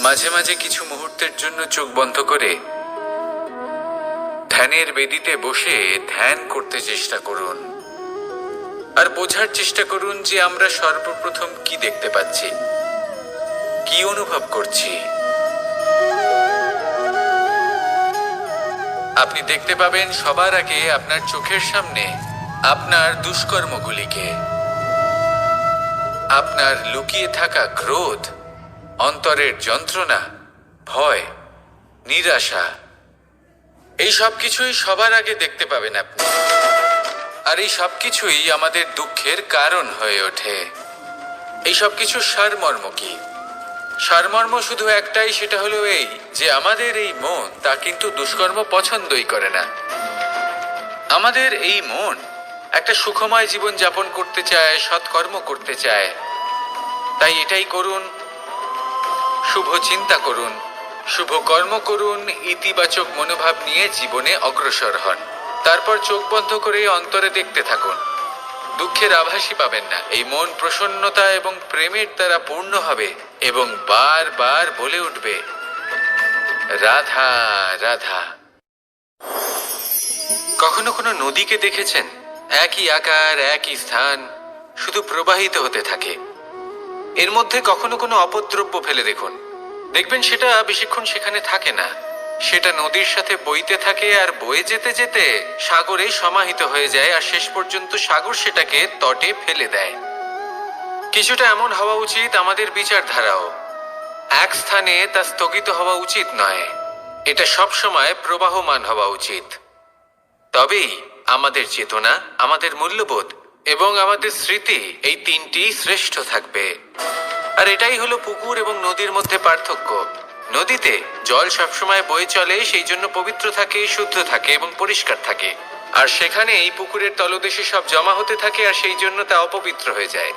মাঝে মাঝে কিছু মুহূর্তের জন্য চোখ বন্ধ করে ধ্যানের বেদিতে বসে ধ্যান করতে চেষ্টা করুন আর বোঝার চেষ্টা করুন যে আমরা সর্বপ্রথম কি দেখতে পাচ্ছি, কি অনুভব করছি। আপনি দেখতে পাবেন সবার আগে আপনার চোখের সামনে আপনার দুষ্কর্মগুলিকে, আপনার লুকিয়ে থাকা ক্রোধ, অন্তরের যন্ত্রণা, ভয়, নিরাশা, এই সব কিছুই সবার আগে দেখতে পাবেন আপনি। আর এই সব কিছুই আমাদের দুঃখের কারণ হয়ে ওঠে। এই সব কিছু সারমর্ম কি? সারমর্ম শুধু একটাই, সেটা হলো এই যে আমাদের এই মন তা কিন্তু দুষ্কর্ম পছন্দই করে না। আমাদের এই মন একটা সুখময় জীবন যাপন করতে চায়, সৎকর্ম করতে চায়। তাই এটাই করুন, শুভ চিন্তা করুন, শুভ কর্ম করুন, ইতিবাচক মনোভাব নিয়ে জীবনে অগ্রসর হন। তারপর চোখ বন্ধ করে অন্তরে দেখতে থাকুন। দুঃখের আভাসই পাবেন না। এই মন প্রসন্নতা এবং প্রেমের দ্বারা পূর্ণ হবে এবং বারবার বলে উঠবে, রাধা রাধা। কখনো কোনো নদীকে দেখেছেন? একই আকার, একই স্থান, শুধু প্রবাহিত হতে থাকে। এর মধ্যে কখনো কোনো অপদ্রব্য ফেলে দেখুন, দেখবেন সেটা বেশিক্ষণ সেখানে থাকে না। সেটা নদীর সাথে বইতে থাকে আর বয়ে যেতে যেতে সাগরে সমাহিত হয়ে যায়, আর শেষ পর্যন্ত সাগর সেটাকে তটে ফেলে দেয়। কিছুটা এমন হওয়া উচিত আমাদের বিচারধারাও। এক স্থানে তা স্থগিত হওয়া উচিত নয়, এটা সবসময় প্রবাহমান হওয়া উচিত। তবেই আমাদের চেতনা, আমাদের মূল্যবোধ এবং আমাদের স্মৃতি, এই তিনটি শ্রেষ্ঠ থাকবে। আর এটাই হলো পুকুর এবং নদীর মধ্যে পার্থক্য। নদীতে জল সবসময় বয়ে চলে, সেই জন্য পবিত্র থাকে, শুদ্ধ থাকে এবং পরিষ্কার থাকে। আর সেখানে এই পুকুরের তলদেশে সব জমা হতে থাকে, আর সেই জন্য তা অপবিত্র হয়ে যায়।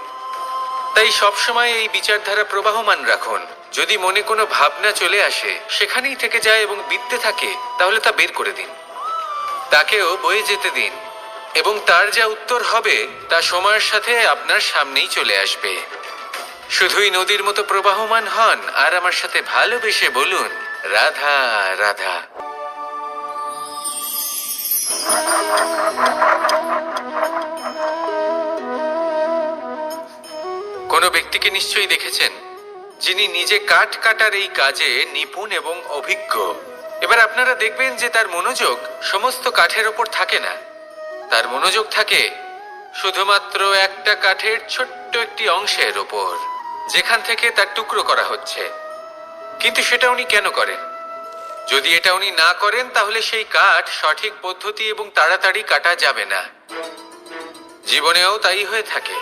তাই সবসময় এই বিচারধারা প্রবাহমান রাখুন। যদি মনে কোনো ভাবনা চলে আসে, সেখানেই থেকে যায় এবং বিদ্যে থাকে, তাহলে তা বের করে দিন, তাকেও বয়ে যেতে দিন, এবং তার যা উত্তর হবে তা সময়ের সাথে আপনার সামনেই চলে আসবে। শুধুই নদীর মতো প্রবাহমান হন আর আমার সাথে ভালোবেসে বলুন, রাধা রাধা। কোনো ব্যক্তিকে নিশ্চয়ই দেখেছেন যিনি নিজে কাঠ কাটার এই কাজে নিপুণ এবং অভিজ্ঞ। এবার আপনারা দেখবেন যে তার মনোযোগ সমস্ত কাঠের ওপর থাকে না, তার মনোযোগ থাকে শুধুমাত্র একটা কাঠের ছোট্ট একটি অংশের ওপর, যেখান থেকে তার টুকরো করা হচ্ছে। কিন্তু সেটা উনি কেন করেন? যদি এটা উনি না করেন তাহলে সেই কাঠ সঠিক পদ্ধতি এবং তাড়াতাড়ি কাটা যাবে না। জীবনেও তাই হয়ে থাকে।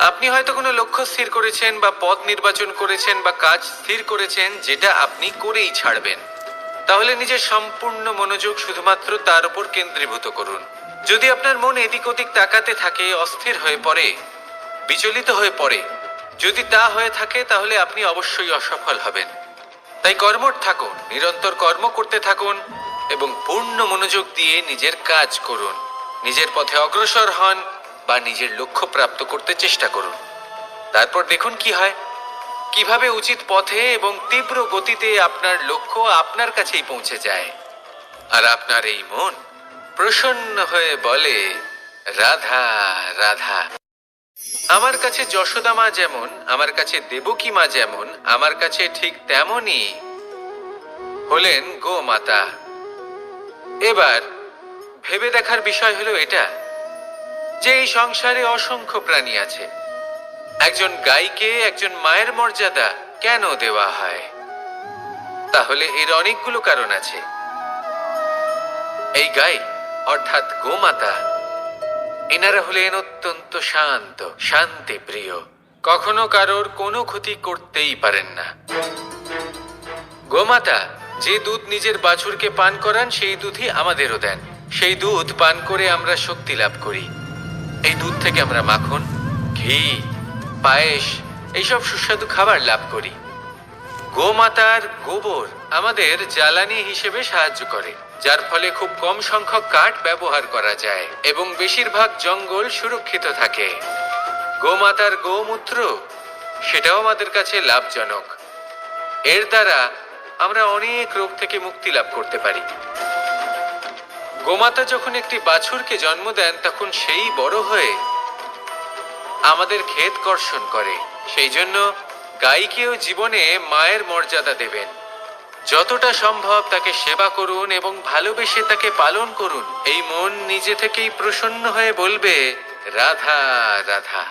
আপনি হয়তো কোনো লক্ষ্য স্থির করেছেন বা পথ নির্বাচন করেছেন বা কাজ স্থির করেছেন যেটা আপনি করেই ছাড়বেন। তাহলে নিজের সম্পূর্ণ মনোযোগ শুধুমাত্র তার উপর কেন্দ্রীভূত করুন। যদি আপনার মন এদিক ওদিক তাকাতে থাকে, অস্থির হয়ে পড়ে, বিচলিত হয়ে পড়ে, যদি তা হয়ে থাকে তাহলে আপনি অবশ্যই অসফল হবেন। তাই কর্মঠ থাকুন, নিরন্তর কর্ম করতে থাকুন এবং পূর্ণ মনোযোগ দিয়ে নিজের কাজ করুন। নিজের পথে অগ্রসর হন বা নিজের লক্ষ্য প্রাপ্ত করতে চেষ্টা করুন। তারপর দেখুন কি হয়, কিভাবে উচিত পথে এবং তীব্র গতিতে আপনার লক্ষ্য আপনার কাছেই পৌঁছে যায়। আর আপনার এই মন প্রসন্ন হয়ে বলে, রাধা রাধা। আমার কাছে যশোদা মা যেমন, আমার কাছে দেবকী মা যেমন, আমার কাছে ঠিক তেমনই হলেন গোমাতা। এবার ভেবে দেখার বিষয় হলো এটা যে এই সংসারে অসংখ্য প্রাণী আছে। একজন গাইকে একজন মায়ের মর্যাদা কেন দেওয়া হয়? তাহলে এর অনেকগুলো কারণ আছে। এই গাই অর্থাৎ গোমাতা, এনারা হলেন অত্যন্ত শান্ত, শান্তি প্রিয়, কখনো কারোর কোনো ক্ষতি করতেই পারেন না। গোমাতা যে দুধ নিজের বাছুরকে পান করান, সেই দুধই আমাদেরও দেন। সেই দুধ পান করে আমরা শক্তি লাভ করি। এই দুধ থেকে আমরা মাখন, ঘি, পায়েস, এইসব সুস্বাদু খাবার লাভ করি। গোমাতার গোবর আমাদের জ্বালানি হিসেবে সাহায্য করে, যার ফলে খুব কম সংখ্যক কাঠ ব্যবহার করা যায় এবং বেশিরভাগ জঙ্গল সুরক্ষিত থাকে। গোমাতার গোমূত্র, সেটাও আমাদের কাছে লাভজনক। এর দ্বারা আমরা অনেক রোগ থেকে মুক্তি লাভ করতে পারি। গোমাতা যখন একটি বাছুরকে জন্ম দেন তখন সেই বড় হয়ে আমাদের ক্ষেত কর্ষণ করে। সেই জন্য গাইকেও জীবনে মায়ের মর্যাদা দেবেন। যতটা সম্ভব তাকে সেবা করুন এবং ভালোবেসে তাকে পালন করুন। এই মন নিজে থেকেই প্রসন্ন হয়ে বলবে, রাধা রাধা।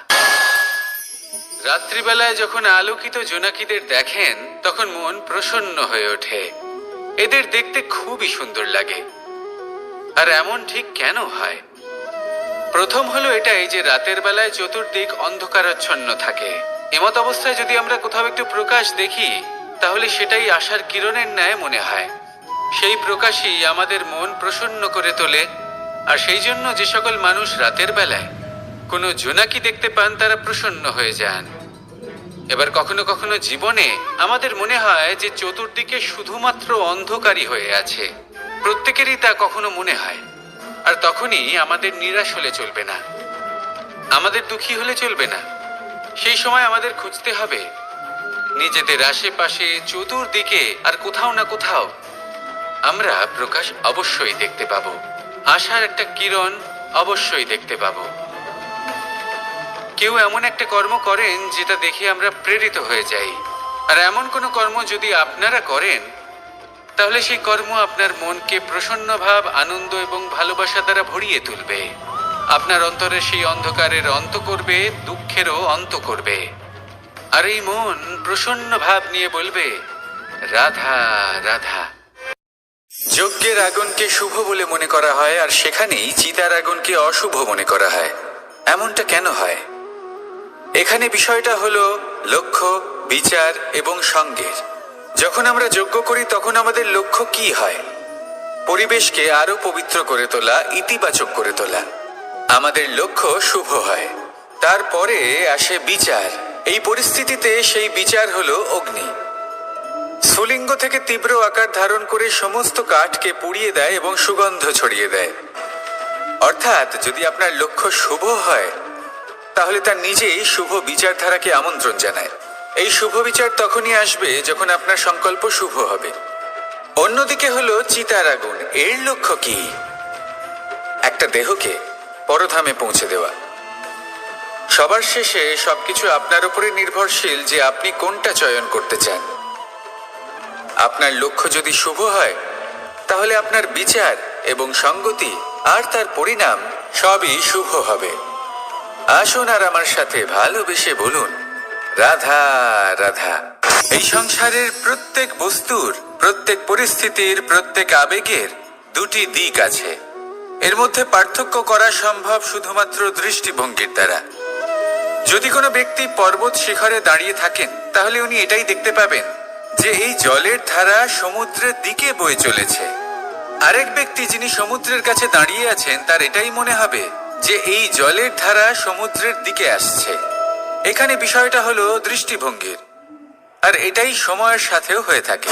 রাত্রিবেলায় যখন আলোকিত জোনাকিদের দেখেন তখন মন প্রসন্ন হয়ে ওঠে। এদের দেখতে খুবই সুন্দর লাগে। আর এমন ঠিক কেন হয়? প্রথম হলো এটাই যে রাতের বেলায় চতুর্দিক অন্ধকারাচ্ছন্ন থাকে। এমত অবস্থায় যদি আমরা কোথাও একটু প্রকাশ দেখি তাহলে সেটাই আশার কিরণের ন্যায় মনে হয়। সেই প্রকাশই আমাদের মন প্রসন্ন করে তোলে। আর সেই জন্য যে সকল মানুষ রাতের বেলায় কোনো জোনাকি দেখতে পান তারা প্রসন্ন হয়ে যান। এবার কখনো কখনো জীবনে আমাদের মনে হয় যে চতুর্দিকে শুধুমাত্র অন্ধকারই হয়ে আছে। প্রত্যেকেরই তা কখনো মনে হয়। আর তখনই আমাদের নিরাশ হলে চলবে না, আমাদের দুঃখী হলে চলবে না। সেই সময় আমাদের খুঁজতে হবে নিজেদের আশেপাশে চতুর্দিকে আর কোথাও না কোথাও আমরা প্রকাশ অবশ্যই দেখতে পাবো। আশার একটা কিরণ অবশ্যই দেখতে পাবো। কেউ এমন একটা কর্ম করেন যেটা দেখে আমরা প্রেরিত হয়ে যাই। আর এমন কোনো কর্ম যদি আপনারা করেন তাহলে সেই কর্ম আপনার মনকে প্রসন্ন ভাব, আনন্দ এবং ভালোবাসা দ্বারা ভরিয়ে তুলবে। আপনার অন্তরে সেই অন্ধকারের অন্ত করবে, দুঃখেরও অন্ত করবে। আর এই মন প্রসন্ন ভাব নিয়ে বলবে, রাধা রাধা। যজ্ঞের আগুনকে শুভ বলে মনে করা হয় আর সেখানেই চিতার আগুনকে অশুভ মনে করা হয়। এমনটা কেন হয়? এখানে বিষয়টা হলো লক্ষ্য, বিচার এবং সঙ্গের। যখন আমরা যজ্ঞ করি তখন আমাদের লক্ষ্য কি হয়? পরিবেশকে আরো পবিত্র করে তোলা, ইতিবাচক করে তোলা। আমাদের লক্ষ্য শুভ হয়। তারপরে আসে বিচার। এই পরিস্থিতিতে সেই বিচার হলো অগ্নি। স্ফুলিঙ্গ থেকে তীব্র আকার ধারণ করে সমস্ত কাঠকে পুড়িয়ে দেয় এবং সুগন্ধ ছড়িয়ে দেয়। অর্থাৎ যদি আপনার লক্ষ্য শুভ হয় তাহলে তার নিজেই শুভ বিচারধারাকে আমন্ত্রণ জানায়। এই শুভ বিচার তখনই আসবে যখন আপনার সংকল্প শুভ হবে। অন্যদিকে হলো চিতার আগুন। এর লক্ষ্য কি? একটা দেহকে পরধামে পৌঁছে দেওয়া। সবার শেষে সবকিছু আপনার উপরে নির্ভরশীল যে আপনি কোনটা চয়ন করতে চান। আপনার লক্ষ্য যদি শুভ হয় তাহলে আপনার বিচার এবং সঙ্গতি আর তার পরিণাম সবই শুভ হবে। আসুন আর আমার সাথে ভালোবেসে বলুন, রাধা রাধা। এই সংসারের প্রত্যেক বস্তুর, প্রত্যেক পরিস্থিতির, প্রত্যেক আবেগের দুটি দিক আছে। এর মধ্যে পার্থক্য করা সম্ভব শুধুমাত্র দৃষ্টিভঙ্গির দ্বারা। যদি কোনো ব্যক্তি পর্বত শিখরে দাঁড়িয়ে থাকেন তাহলে উনি এটাই দেখতে পাবেন যে এই জলের ধারা সমুদ্রের দিকে বয়ে চলেছে। আরেক ব্যক্তি যিনি সমুদ্রের কাছে দাঁড়িয়ে আছেন তার এটাই মনে হবে যে এই জলের ধারা সমুদ্রের দিকে আসছে। এখানে বিষয়টা হলো দৃষ্টিভঙ্গির। আর এটাই সময়ের সাথেও হয়ে থাকে।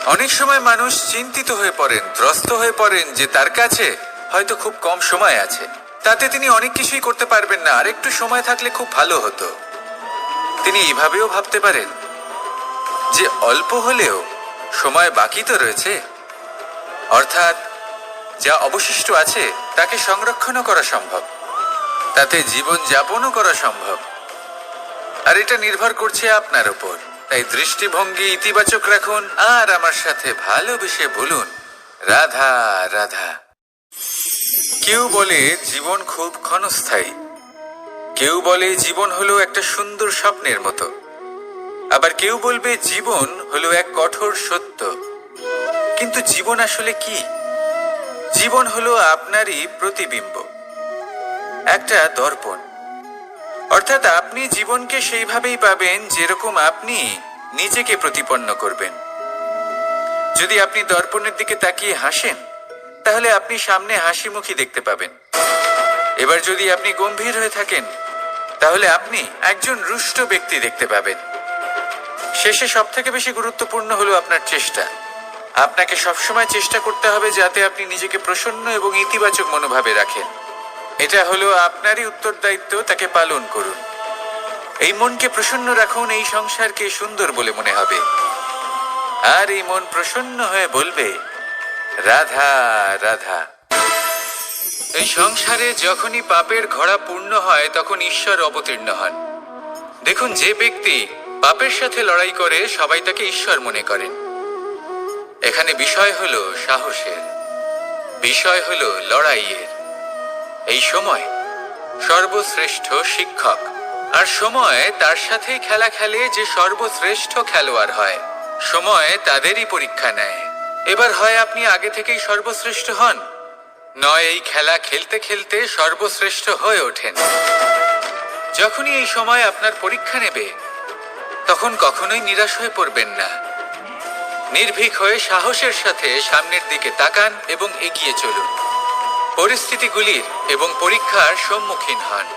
অনেক সময় মানুষ চিন্তিত হয়ে পড়েন, ত্রস্ত হয়ে পড়েন যে তার কাছে হয়তো খুব কম সময় আছে, তাতে তিনি অনেক কিছুই করতে পারবেন না, আর একটু সময় থাকলে খুব ভালো হতো। তিনি এভাবেও ভাবতে পারেন যে অল্প হলেও সময় বাকি তো রয়েছে, অর্থাৎ যা অবশিষ্ট আছে তাকে সংরক্ষণও করা সম্ভব, তাতে জীবন যাপনও করা সম্ভব। আর এটা নির্ভর করছে আপনার উপর। তাই দৃষ্টিভঙ্গি ইতিবাচক রাখুন আর আমার সাথে ভালোবেসে বলুন, রাধা রাধা। কেউ বলে জীবন খুব ক্ষণস্থায়ী, কেউ বলে জীবন হলো একটা সুন্দর স্বপ্নের মতো, আবার কেউ বলবে জীবন হলো এক কঠোর সত্য। কিন্তু জীবন আসলে কি? জীবন হলো আপনারই প্রতিবিম্ব, একটা দর্পণ। অর্থাৎ আপনি জীবনকে সেইভাবেই পাবেন যেরকম আপনি নিজেকে প্রতিপন্ন করবেন। যদি আপনি দর্পণের দিকে তাকিয়ে হাসেন তাহলে আপনি সামনে হাসি মুখী দেখতে পাবেন। এবার যদি আপনি গম্ভীর হয়ে থাকেন তাহলে আপনি একজন রুষ্ট ব্যক্তি দেখতে পাবেন। শেষে সবথেকে বেশি গুরুত্বপূর্ণ হলো আপনার চেষ্টা। আপনাকে সবসময় চেষ্টা করতে হবে যাতে আপনি নিজেকে প্রসন্ন এবং ইতিবাচক মনোভাবে রাখেন। এটা হলো আপনারই উত্তরদায়িত্ব, তাকে পালন করুন। এই মনকে প্রসন্ন রাখুন, এই সংসারকে সুন্দর বলে মনে হবে। আর এই মন প্রসন্ন হয়ে বলবে, রাধা রাধা। এই সংসারে যখনই পাপের ঘোড়া পূর্ণ হয় তখন ঈশ্বর অবতীর্ণ হন। দেখুন, যে ব্যক্তি পাপের সাথে লড়াই করে সবাই তাকে ঈশ্বর মনে করেন। এখানে বিষয় হলো সাহসের, বিষয় হলো লড়াইয়ের। এই সময় সর্বশ্রেষ্ঠ শিক্ষক, আর সময় তার সাথে খেলা খেলে যে সর্বশ্রেষ্ঠ খেলোয়াড় হয়। সময় তাদেরই পরীক্ষা নেয়। এবার হয় আপনি আগে থেকেই সর্বশ্রেষ্ঠ হন, নয় এই খেলা খেলতে খেলতে সর্বশ্রেষ্ঠ হয়ে ওঠেন। যখনই এই সময় আপনার পরীক্ষা নেবে তখন কখনোই নিরাশ হয়ে পড়বেন না। নির্ভীক হয়ে সাহসের সাথে সামনের দিকে তাকান এবং এগিয়ে চলুন। পরিস্থিতিগুলির এবং পরীক্ষার সম্মুখীন হন।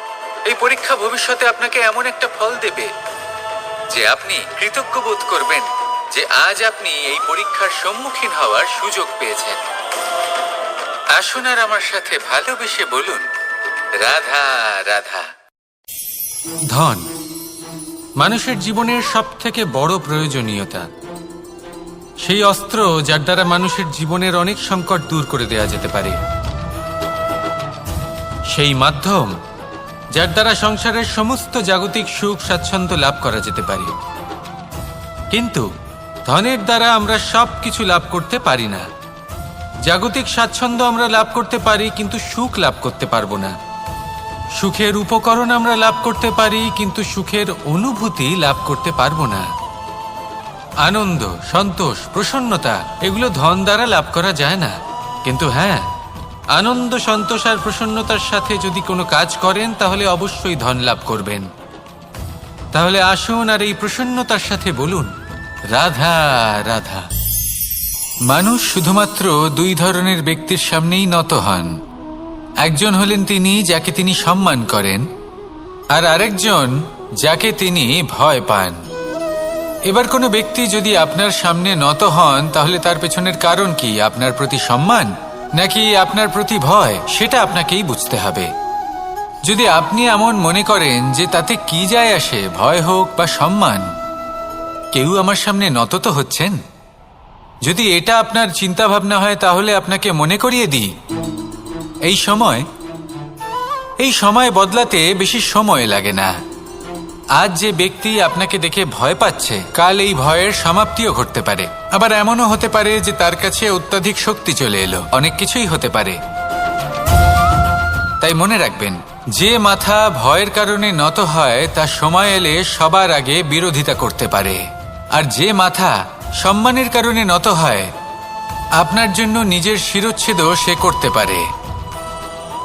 এই পরীক্ষা ভবিষ্যতে আপনাকে এমন একটা ফল দেবে যে আপনি কৃতজ্ঞ বোধ করবেন যে আজ আপনি এই পরীক্ষার সম্মুখীন হওয়ার সুযোগ পেয়েছেন। আসুন আর আমার সাথে ভালোবেসে বলুন, রাধা রাধা। ধন মানুষের জীবনের সবথেকে বড় প্রয়োজনীয়তা, সেই অস্ত্র যার দ্বারা মানুষের জীবনের অনেক সংকট দূর করে দেওয়া যেতে পারে, সেই মাধ্যম যার দ্বারা সংসারের সমস্ত জাগতিক সুখ স্বাচ্ছন্দ্য লাভ করা যেতে পারে। কিন্তু ধনের দ্বারা আমরা সব কিছু লাভ করতে পারি না। জাগতিক স্বাচ্ছন্দ্য আমরা লাভ করতে পারি, কিন্তু সুখ লাভ করতে পারবো না। সুখের উপকরণ আমরা লাভ করতে পারি, কিন্তু সুখের অনুভূতি লাভ করতে পারবো না। আনন্দ, সন্তোষ, প্রসন্নতা এগুলো ধন দ্বারা লাভ করা যায় না। কিন্তু হ্যাঁ, আনন্দ, সন্তোষ আর প্রসন্নতার সাথে যদি কোনো কাজ করেন তাহলে অবশ্যই ধন লাভ করবেন। তাহলে আসুন আর এই প্রসন্নতার সাথে বলুন, রাধা রাধা। মানুষ শুধুমাত্র দুই ধরনের ব্যক্তির সামনেই নত হন। একজন হলেন তিনি যাকে তিনি সম্মান করেন, আর আরেকজন যাকে তিনি ভয় পান। এবার কোনো ব্যক্তি যদি আপনার সামনে নত হন তাহলে তার পেছনের কারণ কি? আপনার প্রতি সম্মান নাকি আপনার প্রতি ভয়? সেটা আপনাকেই বুঝতে হবে। যদি আপনি এমন মনে করেন যে তাতে কি যায় আসে, ভয় হোক বা সম্মান, কেউ আমার সামনে নত তো হচ্ছেন, যদি এটা আপনার চিন্তা ভাবনা হয় তাহলে আপনাকে মনে করিয়ে দিই, এই সময় বদলাতে বেশি সময় লাগে না। আজ যে ব্যক্তি আপনাকে দেখে ভয় পাচ্ছে, কাল এই ভয়ের সমাপ্তিও ঘটতে পারে। আবার এমনও হতে পারে যে তার কাছে অত্যাধিক শক্তি চলে এলো। অনেক কিছুই হতে পারে। তাই মনে রাখবেন, যে মাথা ভয়ের কারণে নত হয় তা সময় এলে সবার আগে বিরোধিতা করতে পারে, আর যে মাথা সম্মানের কারণে নত হয় আপনার জন্য নিজের শিরচ্ছেদও সে করতে পারে।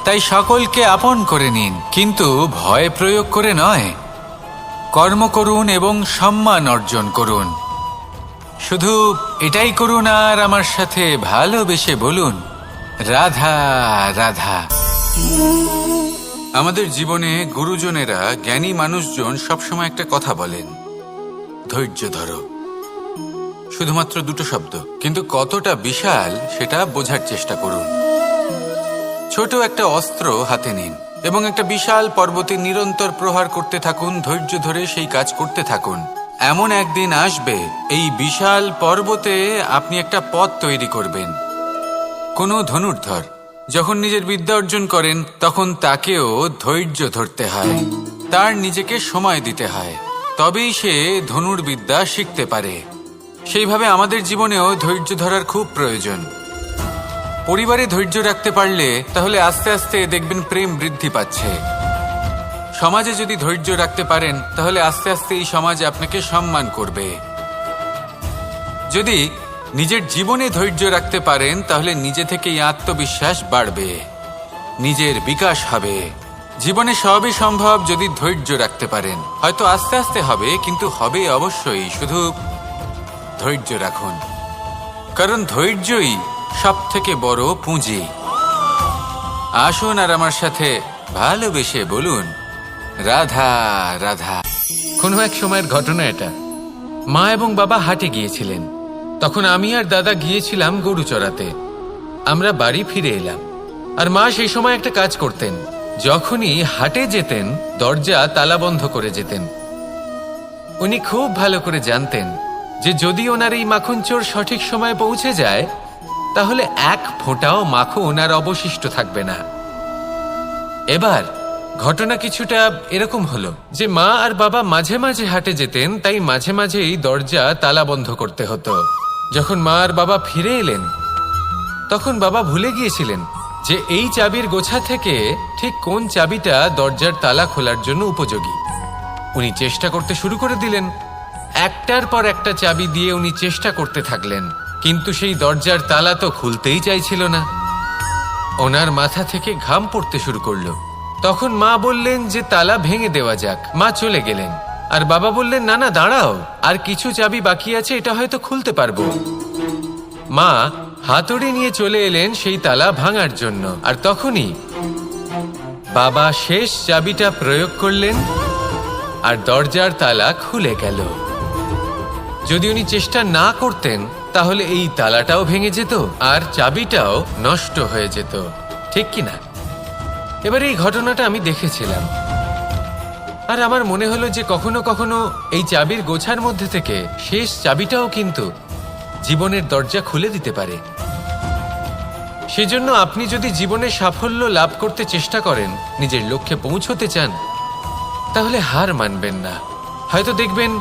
তাই সকলকে আপন করে নিন, কিন্তু ভয় প্রয়োগ করে নয়। কর্ম করুন এবং সম্মান অর্জন করুন। শুধু এটাই করুন আর আমার সাথে ভালোবেসে বলুন, রাধা রাধা। আমাদের জীবনে গুরুজনেরা, জ্ঞানী মানুষজন সবসময় একটা কথা বলেন, ধৈর্য ধরো। শুধুমাত্র দুটো শব্দ, কিন্তু কতটা বিশাল সেটা বোঝার চেষ্টা করুন। ছোট একটা অস্ত্র হাতে নিন এবং একটা বিশাল পর্বতে নিরন্তর প্রহার করতে থাকুন। ধৈর্য ধরে সেই কাজ করতে থাকুন। এমন একদিন আসবে এই বিশাল পর্বতে আপনি একটা পথ তৈরি করবেন। কোনো ধনুর্ধর যখন নিজের বিদ্যা অর্জন করেন তখন তাকেও ধৈর্য ধরতে হয়, তার নিজেকে সময় দিতে হয়, তবেই সে ধনুর্বিদ্যা শিখতে পারে। সেইভাবে আমাদের জীবনেও ধৈর্য ধরার খুব প্রয়োজন। পরিবারে ধৈর্য রাখতে পারলে তাহলে আস্তে আস্তে দেখবেন প্রেম বৃদ্ধি পাচ্ছে। সমাজে যদি ধৈর্য রাখতে পারেন তাহলে আস্তে আস্তে এই সমাজ আপনাকে সম্মান করবে। যদি নিজের জীবনে ধৈর্য রাখতে পারেন তাহলে নিজে থেকেই আত্মবিশ্বাস বাড়বে, নিজের বিকাশ হবে। জীবনে সবই সম্ভব যদি ধৈর্য রাখতে পারেন। হয়তো আস্তে আস্তে হবে, কিন্তু হবে অবশ্যই। শুধু ধৈর্য রাখুন, কারণ ধৈর্যই সবথেকে বড় পুঁজি। আসুন আর আমার সাথে ভালোবেসে বলুন, রাধা রাধা। কোনো এক সময়ের ঘটনা এটা। মা এবং বাবা হাটে গিয়েছিলেন। তখন আমি আর দাদা গিয়েছিলাম গরু চড়াতে। আমরা বাড়ি ফিরে এলাম, আর মা সেই সময় একটা কাজ করতেন। যখনই হাটে যেতেন দরজা তালা বন্ধ করে যেতেন। উনি খুব ভালো করে জানতেন যে যদি ওনার এই মাখন চোর সঠিক সময়ে পৌঁছে যায় তাহলে এক ফোঁটাও মাখন আর অবশিষ্ট থাকবে না। এবার ঘটনা কিছুটা এরকম হলো যে মা আর বাবা মাঝে মাঝে হাটে যেতেন, তাই মাঝে মাঝেই দরজা তালা বন্ধ করতে হতো। যখন মা আর বাবা ফিরে এলেন তখন বাবা ভুলে গিয়েছিলেন যে এই চাবির গোছা থেকে ঠিক কোন চাবিটা দরজার তালা খোলার জন্য উপযোগী। উনি চেষ্টা করতে শুরু করে দিলেন। একটার পর একটা চাবি দিয়ে উনি চেষ্টা করতে থাকলেন, কিন্তু সেই দরজার তালা তো খুলতেই চাইছিল না। ওনার মাথা থেকে ঘাম পড়তে শুরু করলো। তখন মা বললেন যে তালা ভেঙে দেওয়া যাক। মা চলে গেলেন আর বাবা বললেন না না দাঁড়াও, আর কিছু চাবি বাকি আছে, এটা হয়তো খুলতে পারবো। মা হাতুড়ি নিয়ে চলে এলেন সেই তালা ভাঙার জন্য, আর তখনই বাবা শেষ চাবিটা প্রয়োগ করলেন আর দরজার তালা খুলে গেল। যদি উনি চেষ্টা না করতেন তাহলে এই তালাটাও ভেঙে যেত আর চাবিটাও নষ্ট হয়ে যেত, ঠিক কিনা? এবার এই ঘটনাটা আমি দেখেছিলাম আর আমার মনে হলো যে কখনো কখনো এই চাবির গোছার মধ্যে থেকে শেষ চাবিটাও কিন্তু জীবনের দরজা খুলে দিতে পারে। সেজন্য আপনি যদি জীবনে সাফল্য লাভ করতে চেষ্টা করেন, নিজের লক্ষ্যে পৌঁছতে চান, তাহলে হার মানবেন না। হয়তো দেখবেন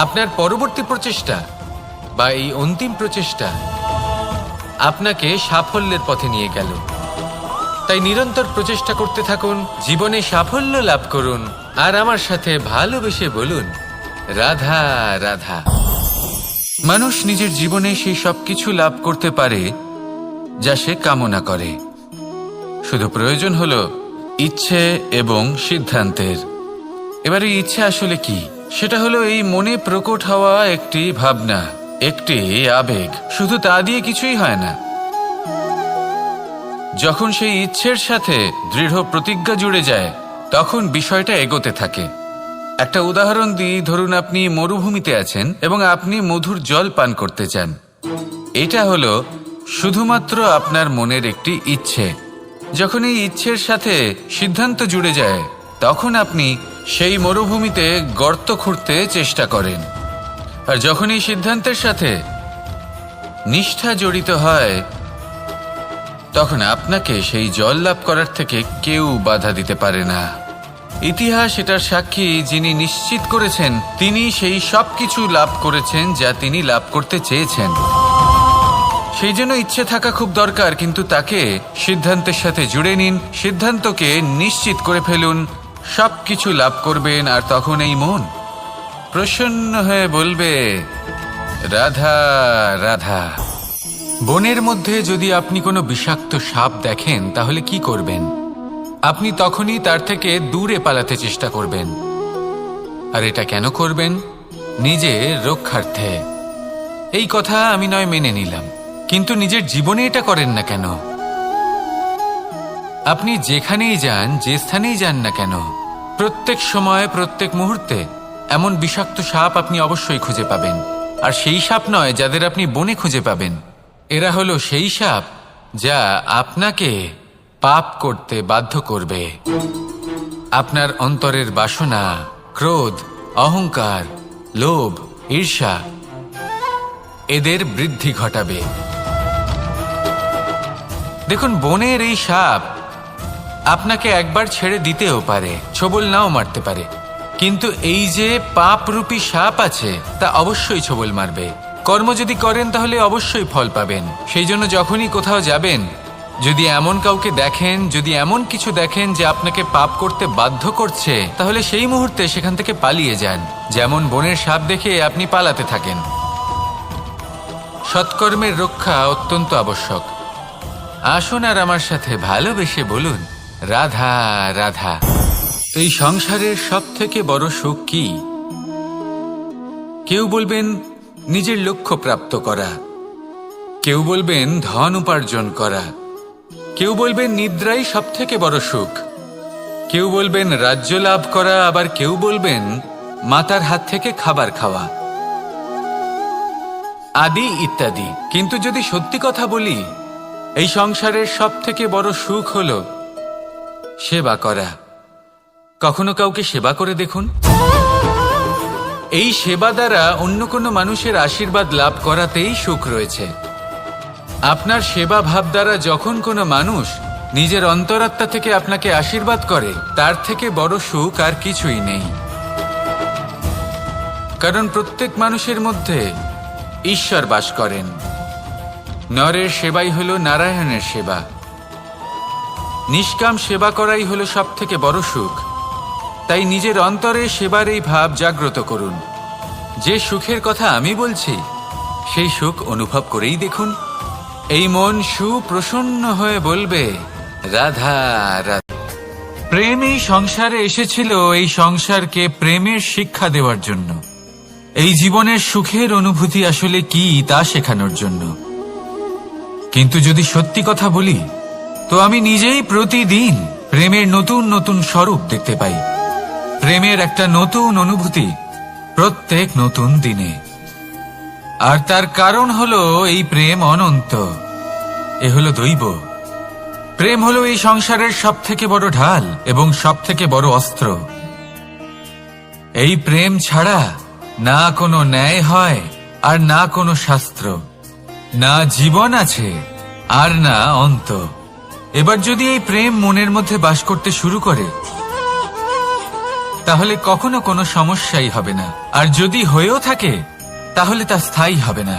আপনার পরবর্তী প্রচেষ্টা বা এই অন্তিম প্রচেষ্টা আপনাকে সাফল্যের পথে নিয়ে গেল। তাই নিরন্তর প্রচেষ্টা করতে থাকুন, জীবনে সাফল্য লাভ করুন আর আমার সাথে ভালোবেসে বলুন রাধা রাধা। মানুষ নিজের জীবনে সেই সবকিছু লাভ করতে পারে যা সে কামনা করে। শুধু প্রয়োজন হলো ইচ্ছে এবং সিদ্ধান্তের। এবার এই ইচ্ছে আসলে কি? সেটা হলো এই মনে প্রকট হওয়া একটি ভাবনা, একটি আবেগ। শুধু তা দিয়ে কিছুই হয় না। যখন সেই ইচ্ছের সাথে দৃঢ় প্রতিজ্ঞা জুড়ে যায় তখন বিষয়টা এগোতে থাকে। একটা উদাহরণ দিই, ধরুন আপনি মরুভূমিতে আছেন এবং আপনি মধুর জল পান করতে চান। এটা হলো শুধুমাত্র আপনার মনের একটি ইচ্ছে। যখন এই ইচ্ছের সাথে সিদ্ধান্ত জুড়ে যায় তখন আপনি সেই মরুভূমিতে গর্ত খুঁড়তে চেষ্টা করেন। আর যখন এই সিদ্ধান্তের সাথে নিষ্ঠা জড়িত হয় তখন আপনাকে সেই জল লাভ করার থেকে কেউ বাধা দিতে পারে না। ইতিহাস এটার সাক্ষী, যিনি নিশ্চিত করেছেন তিনি সেই সব কিছু লাভ করেছেন যা তিনি লাভ করতে চেয়েছেন। সেই জন্য ইচ্ছে থাকা খুব দরকার, কিন্তু তাকে সিদ্ধান্তের সাথে জুড়ে নিন। সিদ্ধান্তকে নিশ্চিত করে ফেলুন, সব কিছু লাভ করবেন। আর তখন এই মন প্রসন্ন হয়ে বলবে রাধা রাধা। বনের মধ্যে যদি আপনি কোনো বিষাক্ত সাপ দেখেন তাহলে কি করবেন? আপনি তখনই তার থেকে দূরে পালাতে চেষ্টা করবেন। আর এটা কেন করবেন? নিজের রক্ষার্থে। এই কথা আমি নয় মেনে নিলাম, কিন্তু নিজের জীবনে এটা করেন না কেন? আপনি যেখানেই যান, যে স্থানেই যান না কেন, প্রত্যেক সময় প্রত্যেক মুহূর্তে এমন বিষাক্ত সাপ আপনি অবশ্যই খুঁজে পাবেন। আর সেই সাপ নয় যাদের আপনি বনে খুঁজে পাবেন, এরা হলো সেই সাপ যা আপনাকে পাপ করতে বাধ্য করবে। আপনার অন্তরের বাসনা, ক্রোধ, অহংকার, লোভ, ঈর্ষা এদের বৃদ্ধি ঘটাবে। দেখুন, বনের এই সাপ আপনাকে একবার ছেড়ে দিতেও পারে, ছোবল নাও মারতে পারে, কিন্তু এই যে পাপরূপী সাপ আছে তা অবশ্যই ছোবল মারবে। কর্ম যদি করেন তাহলে অবশ্যই ফল পাবেন। সেই জন্য যখনই কোথাও যাবেন, যদি এমন কাউকে দেখেন, যদি এমন কিছু দেখেন যে আপনাকে পাপ করতে বাধ্য করছে, তাহলে সেই মুহূর্তে সেখান থেকে পালিয়ে যান। যেমন বনের সাপ দেখে আপনি পালাতে থাকেন। সৎকর্মের রক্ষা অত্যন্ত আবশ্যক। আসুন আর আমার সাথে ভালোবেসে বলুন রাধা রাধা। এই সংসারের সব থেকে বড় সুখ কি? কেউ বলবেন নিজের লক্ষ্য প্রাপ্ত করা, কেউ বলবেন ধন উপার্জন করা, কেউ বলবেন নিদ্রাই সব থেকে বড় সুখ, কেউ বলবেন রাজ্য লাভ করা, আবার কেউ বলবেন মাতার হাত থেকে খাবার খাওয়া, আদি ইত্যাদি। কিন্তু যদি সত্যি কথা বলি, এই সংসারের সব থেকে বড় সুখ হলো সেবা করা। কখনো কাউকে সেবা করে দেখুন। এই সেবা দ্বারা অন্য কোনো মানুষের আশীর্বাদ লাভ করাতেই সুখ রয়েছে। আপনার সেবা ভাব দ্বারা যখন কোনো মানুষ নিজের অন্তরাত্মা থেকে আপনাকে আশীর্বাদ করে, তার থেকে বড় সুখ আর কিছুই নেই। কারণ প্রত্যেক মানুষের মধ্যে ঈশ্বর বাস করেন। নরের সেবাই হলো নারায়ণের সেবা। নিষ্কাম সেবা করাই হলো সব থেকে বড় সুখ। তাই নিজের অন্তরে সেবার এই ভাব জাগ্রত করুন। যে সুখের কথা আমি বলছি, সেই সুখ অনুভব করেই দেখুন। এই মন সুপ্রসন্ন হয়ে বলবে, রাধা রাধা। প্রেম এই সংসারে এসেছিল এই সংসারকে প্রেমের শিক্ষা দেওয়ার জন্য, এই জীবনের সুখের অনুভূতি আসলে কি তা শেখানোর জন্য। কিন্তু যদি সত্যি কথা বলি, তো আমি নিজেই প্রতিদিন প্রেমের নতুন নতুন স্বরূপ দেখতে পাই। প্রেমের একটা নতুন অনুভূতি প্রত্যেক নতুন দিনে। আর তার কারণ হলো এই প্রেম অনন্ত। এ হলো দৈব। প্রেম হলো এই সংসারের সব থেকে বড় ঢাল এবং সব থেকে বড় অস্ত্র। এই প্রেম ছাড়া না কোনো ন্যায় হয় আর না কোনো শাস্ত্র, না জীবন আছে আর না অন্ত। এবার যদি এই প্রেম মনের মধ্যে বাস করতে শুরু করে, তাহলে কখনো কোনো সমস্যাই হবে না। আর যদি হয়েও থাকে, তাহলে তা স্থায়ী হবে না।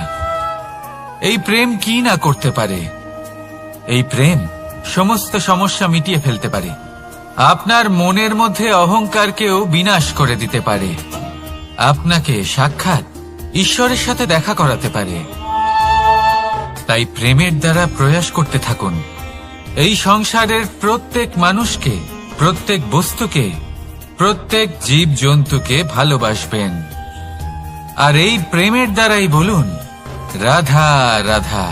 এই প্রেম কি না করতে পারে? এই প্রেম সমস্ত সমস্যা মিটিয়ে ফেলতে পারে। আপনার মনের মধ্যে অহংকারকেও বিনাশ করে দিতে পারে। আপনাকে সাক্ষাৎ ঈশ্বরের সাথে দেখা করাতে পারে। তাই প্রেমের দ্বারা প্রয়াস করতে থাকুন। এই সংসারের প্রত্যেক মানুষকে, প্রত্যেক বস্তুকে, প্রত্যেক জীব জন্তুকে ভালোবাসবেন। আর এই প্রেমের দ্বারাই বলুন, রাধা রাধা।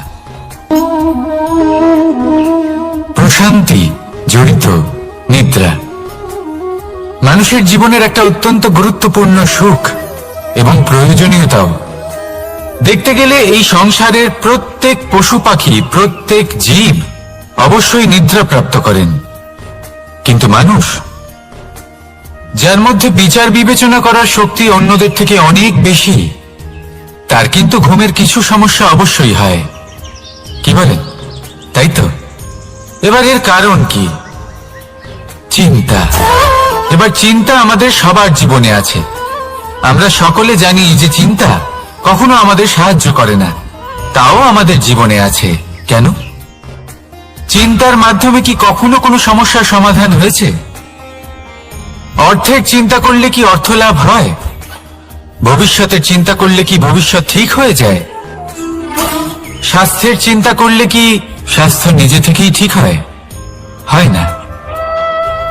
প্রশান্তি জড়িত নিদ্রা মানুষের জীবনের একটা অত্যন্ত গুরুত্বপূর্ণ সুখ এবং প্রয়োজনীয়তাও। দেখতে গেলে এই সংসারের প্রত্যেক পশু পাখি, প্রত্যেক জীব অবশ্যই নিদ্রা প্রাপ্ত করেন। কিন্তু মানুষ, যার মধ্যে বিচার বিবেচনা করার শক্তি অন্যদের থেকে অনেক বেশি, তার কিন্তু ঘুমের কিছু সমস্যা অবশ্যই হয়। কি বলেন? তাই তো। এবার এর কারণ কি? চিন্তা। এবার চিন্তা আমাদের সবার জীবনে আছে। আমরা সকলে জানি যে চিন্তা কখনো আমাদের সাহায্য করে না, তাও আমাদের জীবনে আছে। কেন? চিন্তার মাধ্যমে কি কখনো কোনো সমস্যার সমাধান হয়েছে? অর্থের চিন্তা করলে কি অর্থ লাভ হয়? ভবিষ্যতের চিন্তা করলে কি ভবিষ্যৎ ঠিক হয়ে যায়? স্বাস্থ্যের চিন্তা করলে কি স্বাস্থ্য নিজে থেকেই ঠিক হয়? হয় না।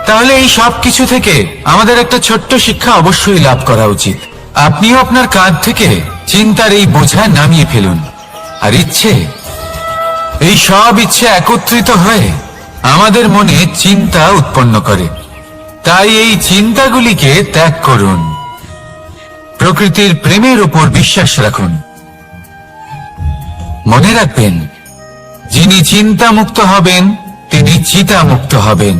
তাহলে এই সব কিছু থেকে আমাদের একটা ছোট্ট শিক্ষা অবশ্যই লাভ করা উচিত। আপনিও আপনার কাঁধ থেকে চিন্তার এই বোঝা নামিয়ে ফেলুন। আর ইচ্ছে, এই সব ইচ্ছে একত্রিত হয়ে আমাদের মনে চিন্তা উৎপন্ন করে। তাই এই চিন্তাগুলিকে ত্যাগ করুন। প্রকৃতির প্রেমের উপর বিশ্বাস রাখুন। মনে রাখবেন, যিনি চিন্তা মুক্ত হবেন তিনি চিতা মুক্ত হবেন।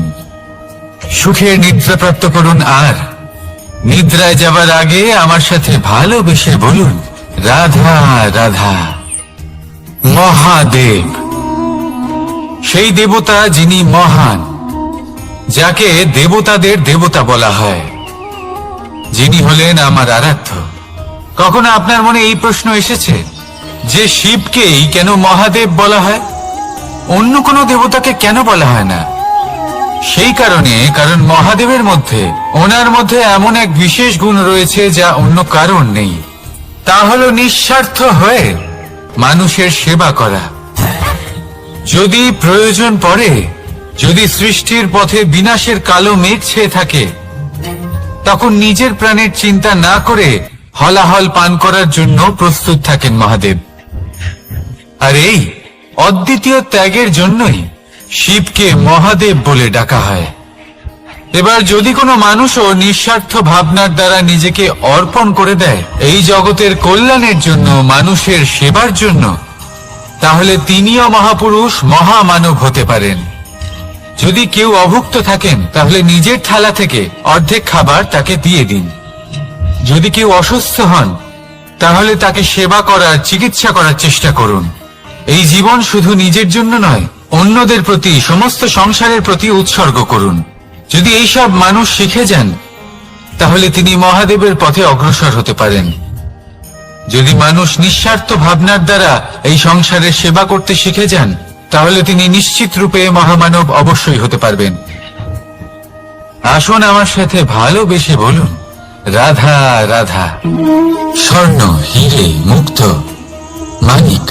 সুখের নিদ্রা প্রাপ্ত করুন। আর নিদ্রায় যাবার আগে আমার সাথে ভালোবেসে বলুন, রাধা রাধা। মহাদেব সেই দেবতা যিনি মহান, যাকে দেবতাদের দেবতা বলা হয়, যিনি হলেন আমার আরাধ্য। কখনো আপনার মনে এই প্রশ্ন এসেছে যে শিবকেই কেন মহাদেব বলা হয়, অন্য কোনো দেবতাকে কেন বলা হয় না? সেই কারণ মহাদেবের মধ্যে, ওনার মধ্যে এমন এক বিশেষ গুণ রয়েছে যা অন্য কারণ নেই। তা হলো নিঃস্বার্থ হয়ে মানুষের সেবা করা। যদি প্রয়োজন পড়ে, যদি সৃষ্টির পথে বিনাশের কালো মেঘ ছেয়ে থাকে, তখন নিজের প্রাণের চিন্তা না করে হলাহল পান করার জন্য প্রস্তুত থাকেন মহাদেব। আর এই অদ্বিতীয় ত্যাগের জন্যই শিবকে মহাদেব বলে ডাকা হয়। এবার যদি কোনো মানুষও নিঃস্বার্থ ভাবনার দ্বারা নিজেকে অর্পণ করে দেয় এই জগতের কল্যাণের জন্য, মানুষের সেবার জন্য, তাহলে তিনিও মহাপুরুষ, মহামানব হতে পারেন। যদি কেউ অভুক্ত থাকেন, তাহলে নিজের থালা থেকে অর্ধেক খাবার তাকে দিয়ে দিন। যদি কেউ অসুস্থ হন তাহলে তাকে সেবা করার, চিকিৎসা করার চেষ্টা করুন। এই জীবন শুধু নিজের জন্য নয়, অন্যদের প্রতি, সমস্ত সংসারের প্রতি উৎসর্গ করুন। যদি এইসব মানুষ শিখে যান তাহলে তিনি মহাদেবের পথে অগ্রসর হতে পারেন। যদি মানুষ নিঃস্বার্থ ভাবনার দ্বারা এই সংসারের সেবা করতে শিখে যান তাহলে তিনি নিশ্চিত রূপে মহামানব অবশ্যই হতে পারবেন। আসুন আমার সাথে ভালোবেসে বলুন, রাধা রাধা। স্বর্ণ, হিরে, মুক্ত, মানিক,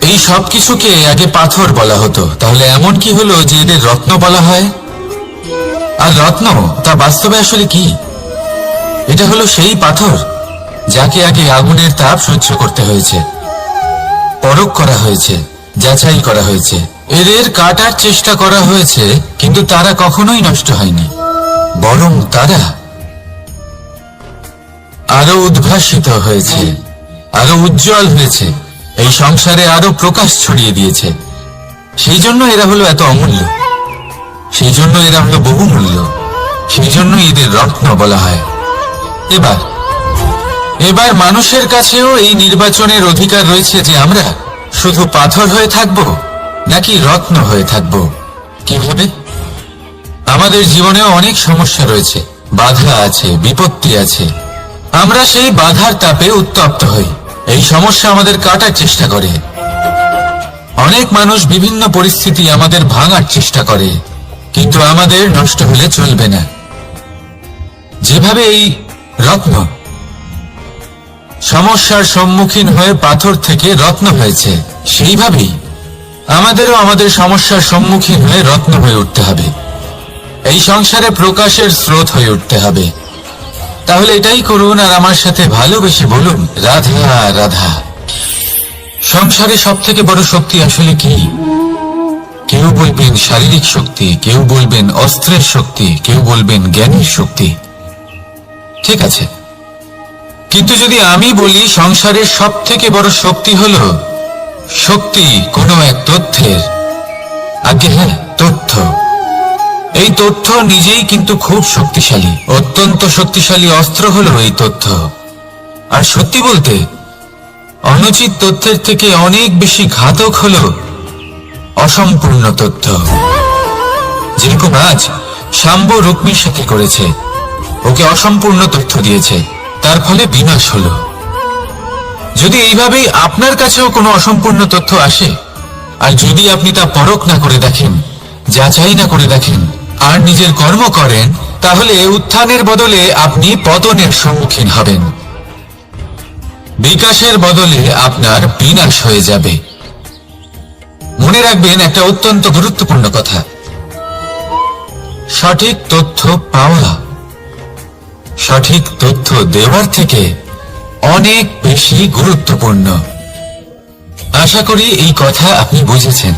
এই সব কিছুকে আগে পাথর বলা হতো। তাহলে এমন কি হলো যে এদের রত্ন বলা হয়? আর রত্ন তা বাস্তবে আসলে কি? এটা হলো সেই পাথর যাকে আগে আগুনের তাপ সহ্য করতে হয়েছে, পরখ করা হয়েছে, যাচাই করা হয়েছে, এদের কাটার চেষ্টা করা হয়েছে, কিন্তু তারা কখনোই নষ্ট হয়নি, বরং তারা আরো উদ্ভাসিত হয়েছে, আরো উজ্জ্বল হয়েছে, এই সংসারে আরো প্রকাশ ছড়িয়ে দিয়েছে। সেই জন্য এরা হলো এত অমূল্য, সেই জন্য এরা হলো বহুমূল্য, সেই জন্য এদের রত্ন বলা হয়। এবার মানুষের কাছেও এই নির্বাচনের অধিকার রয়েছে যে আমরা শুধু পাথর হয়ে থাকব নাকি রত্ন হয়ে থাকব। কিভাবে? আমাদের জীবনেও অনেক সমস্যা রয়েছে, বাধা আছে, বিপত্তি আছে। আমরা সেই বাধার তাপে উত্তপ্ত হই, এই সমস্যা আমাদের কাটার চেষ্টা করে। অনেক মানুষ বিভিন্ন পরিস্থিতি আমাদের ভাঙার চেষ্টা করে, কিন্তু আমাদের নষ্ট হলে চলবে না। যেভাবে এই রত্ন সমস্যার সম্মুখীন হয়ে পাথর থেকে রত্ন হয়েছে, সেইভাবেই আমাদেরও আমাদের সমস্যার সম্মুখীন হয়ে রত্ন হয়ে উঠতে হবে, এই সংসারে প্রকাশের স্রোত হয়ে উঠতে হবে। তাহলে এটাই করুন আর আমার সাথে ভালোবেসে বলুন, রাধা রাধা। সংসারে সব থেকে বড় শক্তি আসলে কি? কেউ বলবেন শারীরিক শক্তি, কেউ বলবেন অস্ত্রের শক্তি, কেউ বলবেন জ্ঞানের শক্তি। ঠিক আছে, কিন্তু যদি আমি বলি সংসারের সব থেকে বড় শক্তি হলো শক্তি কোনো এক তথ্যের, আগে হ্যাঁ, তথ্য। এই তথ্য নিজেই কিন্তু খুব শক্তিশালী, অত্যন্ত শক্তিশালী অস্ত্র হলো এই তথ্য। আর সত্যি বলতে অনুচিত তথ্যের থেকে অনেক বেশি ঘাতক হলো অসম্পূর্ণ তথ্য। যেরকম আজ শাম্ব রুক্মির সাথে করেছে, ওকে অসম্পূর্ণ তথ্য দিয়েছে, তার ফলে বিনাশ হলো। যদি এইভাবেই আপনার কাছেও কোনো অসম্পূর্ণ তথ্য আসে, আর যদি আপনি তা পরখ না করে দেখেন, যাচাই না করে দেখেন, আর নিজের কর্ম করেন, তাহলে উত্থানের বদলে আপনি পতনের সম্মুখীন হবেন, বিকাশের বদলে আপনার বিনাশ হয়ে যাবে। মনে রাখবেন একটা অত্যন্ত গুরুত্বপূর্ণ কথা, সঠিক তথ্য পাওয়া সঠিক তথ্য দেওয়ার থেকে অনেক বেশি গুরুত্বপূর্ণ। আশা করি এই কথা আপনি বুঝেছেন।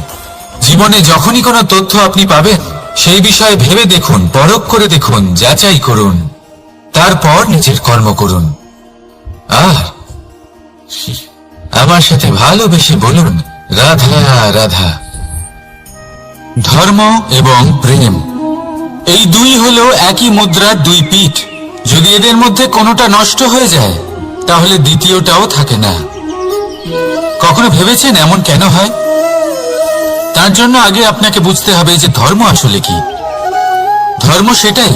জীবনে যখনই কোনো তথ্য আপনি পাবেন, সেই বিষয়ে ভেবে দেখুন, পরখ করে দেখুন, যাচাই করুন, তারপর নিজের কর্ম করুন। আর আমার সাথে ভালোবেসে বলুন, রাধা রাধা। ধর্ম এবং প্রেম, এই দুই হলো একই মুদ্রার দুই পিঠ। যদি এদের মধ্যে কোনোটা নষ্ট হয়ে যায় তাহলে দ্বিতীয়টাও থাকে না। কখনো ভেবেছেন এমন কেন হয়? তার জন্য আগে আপনাকে বুঝতে হবে যে ধর্ম আসলে কি। ধর্ম সেটাই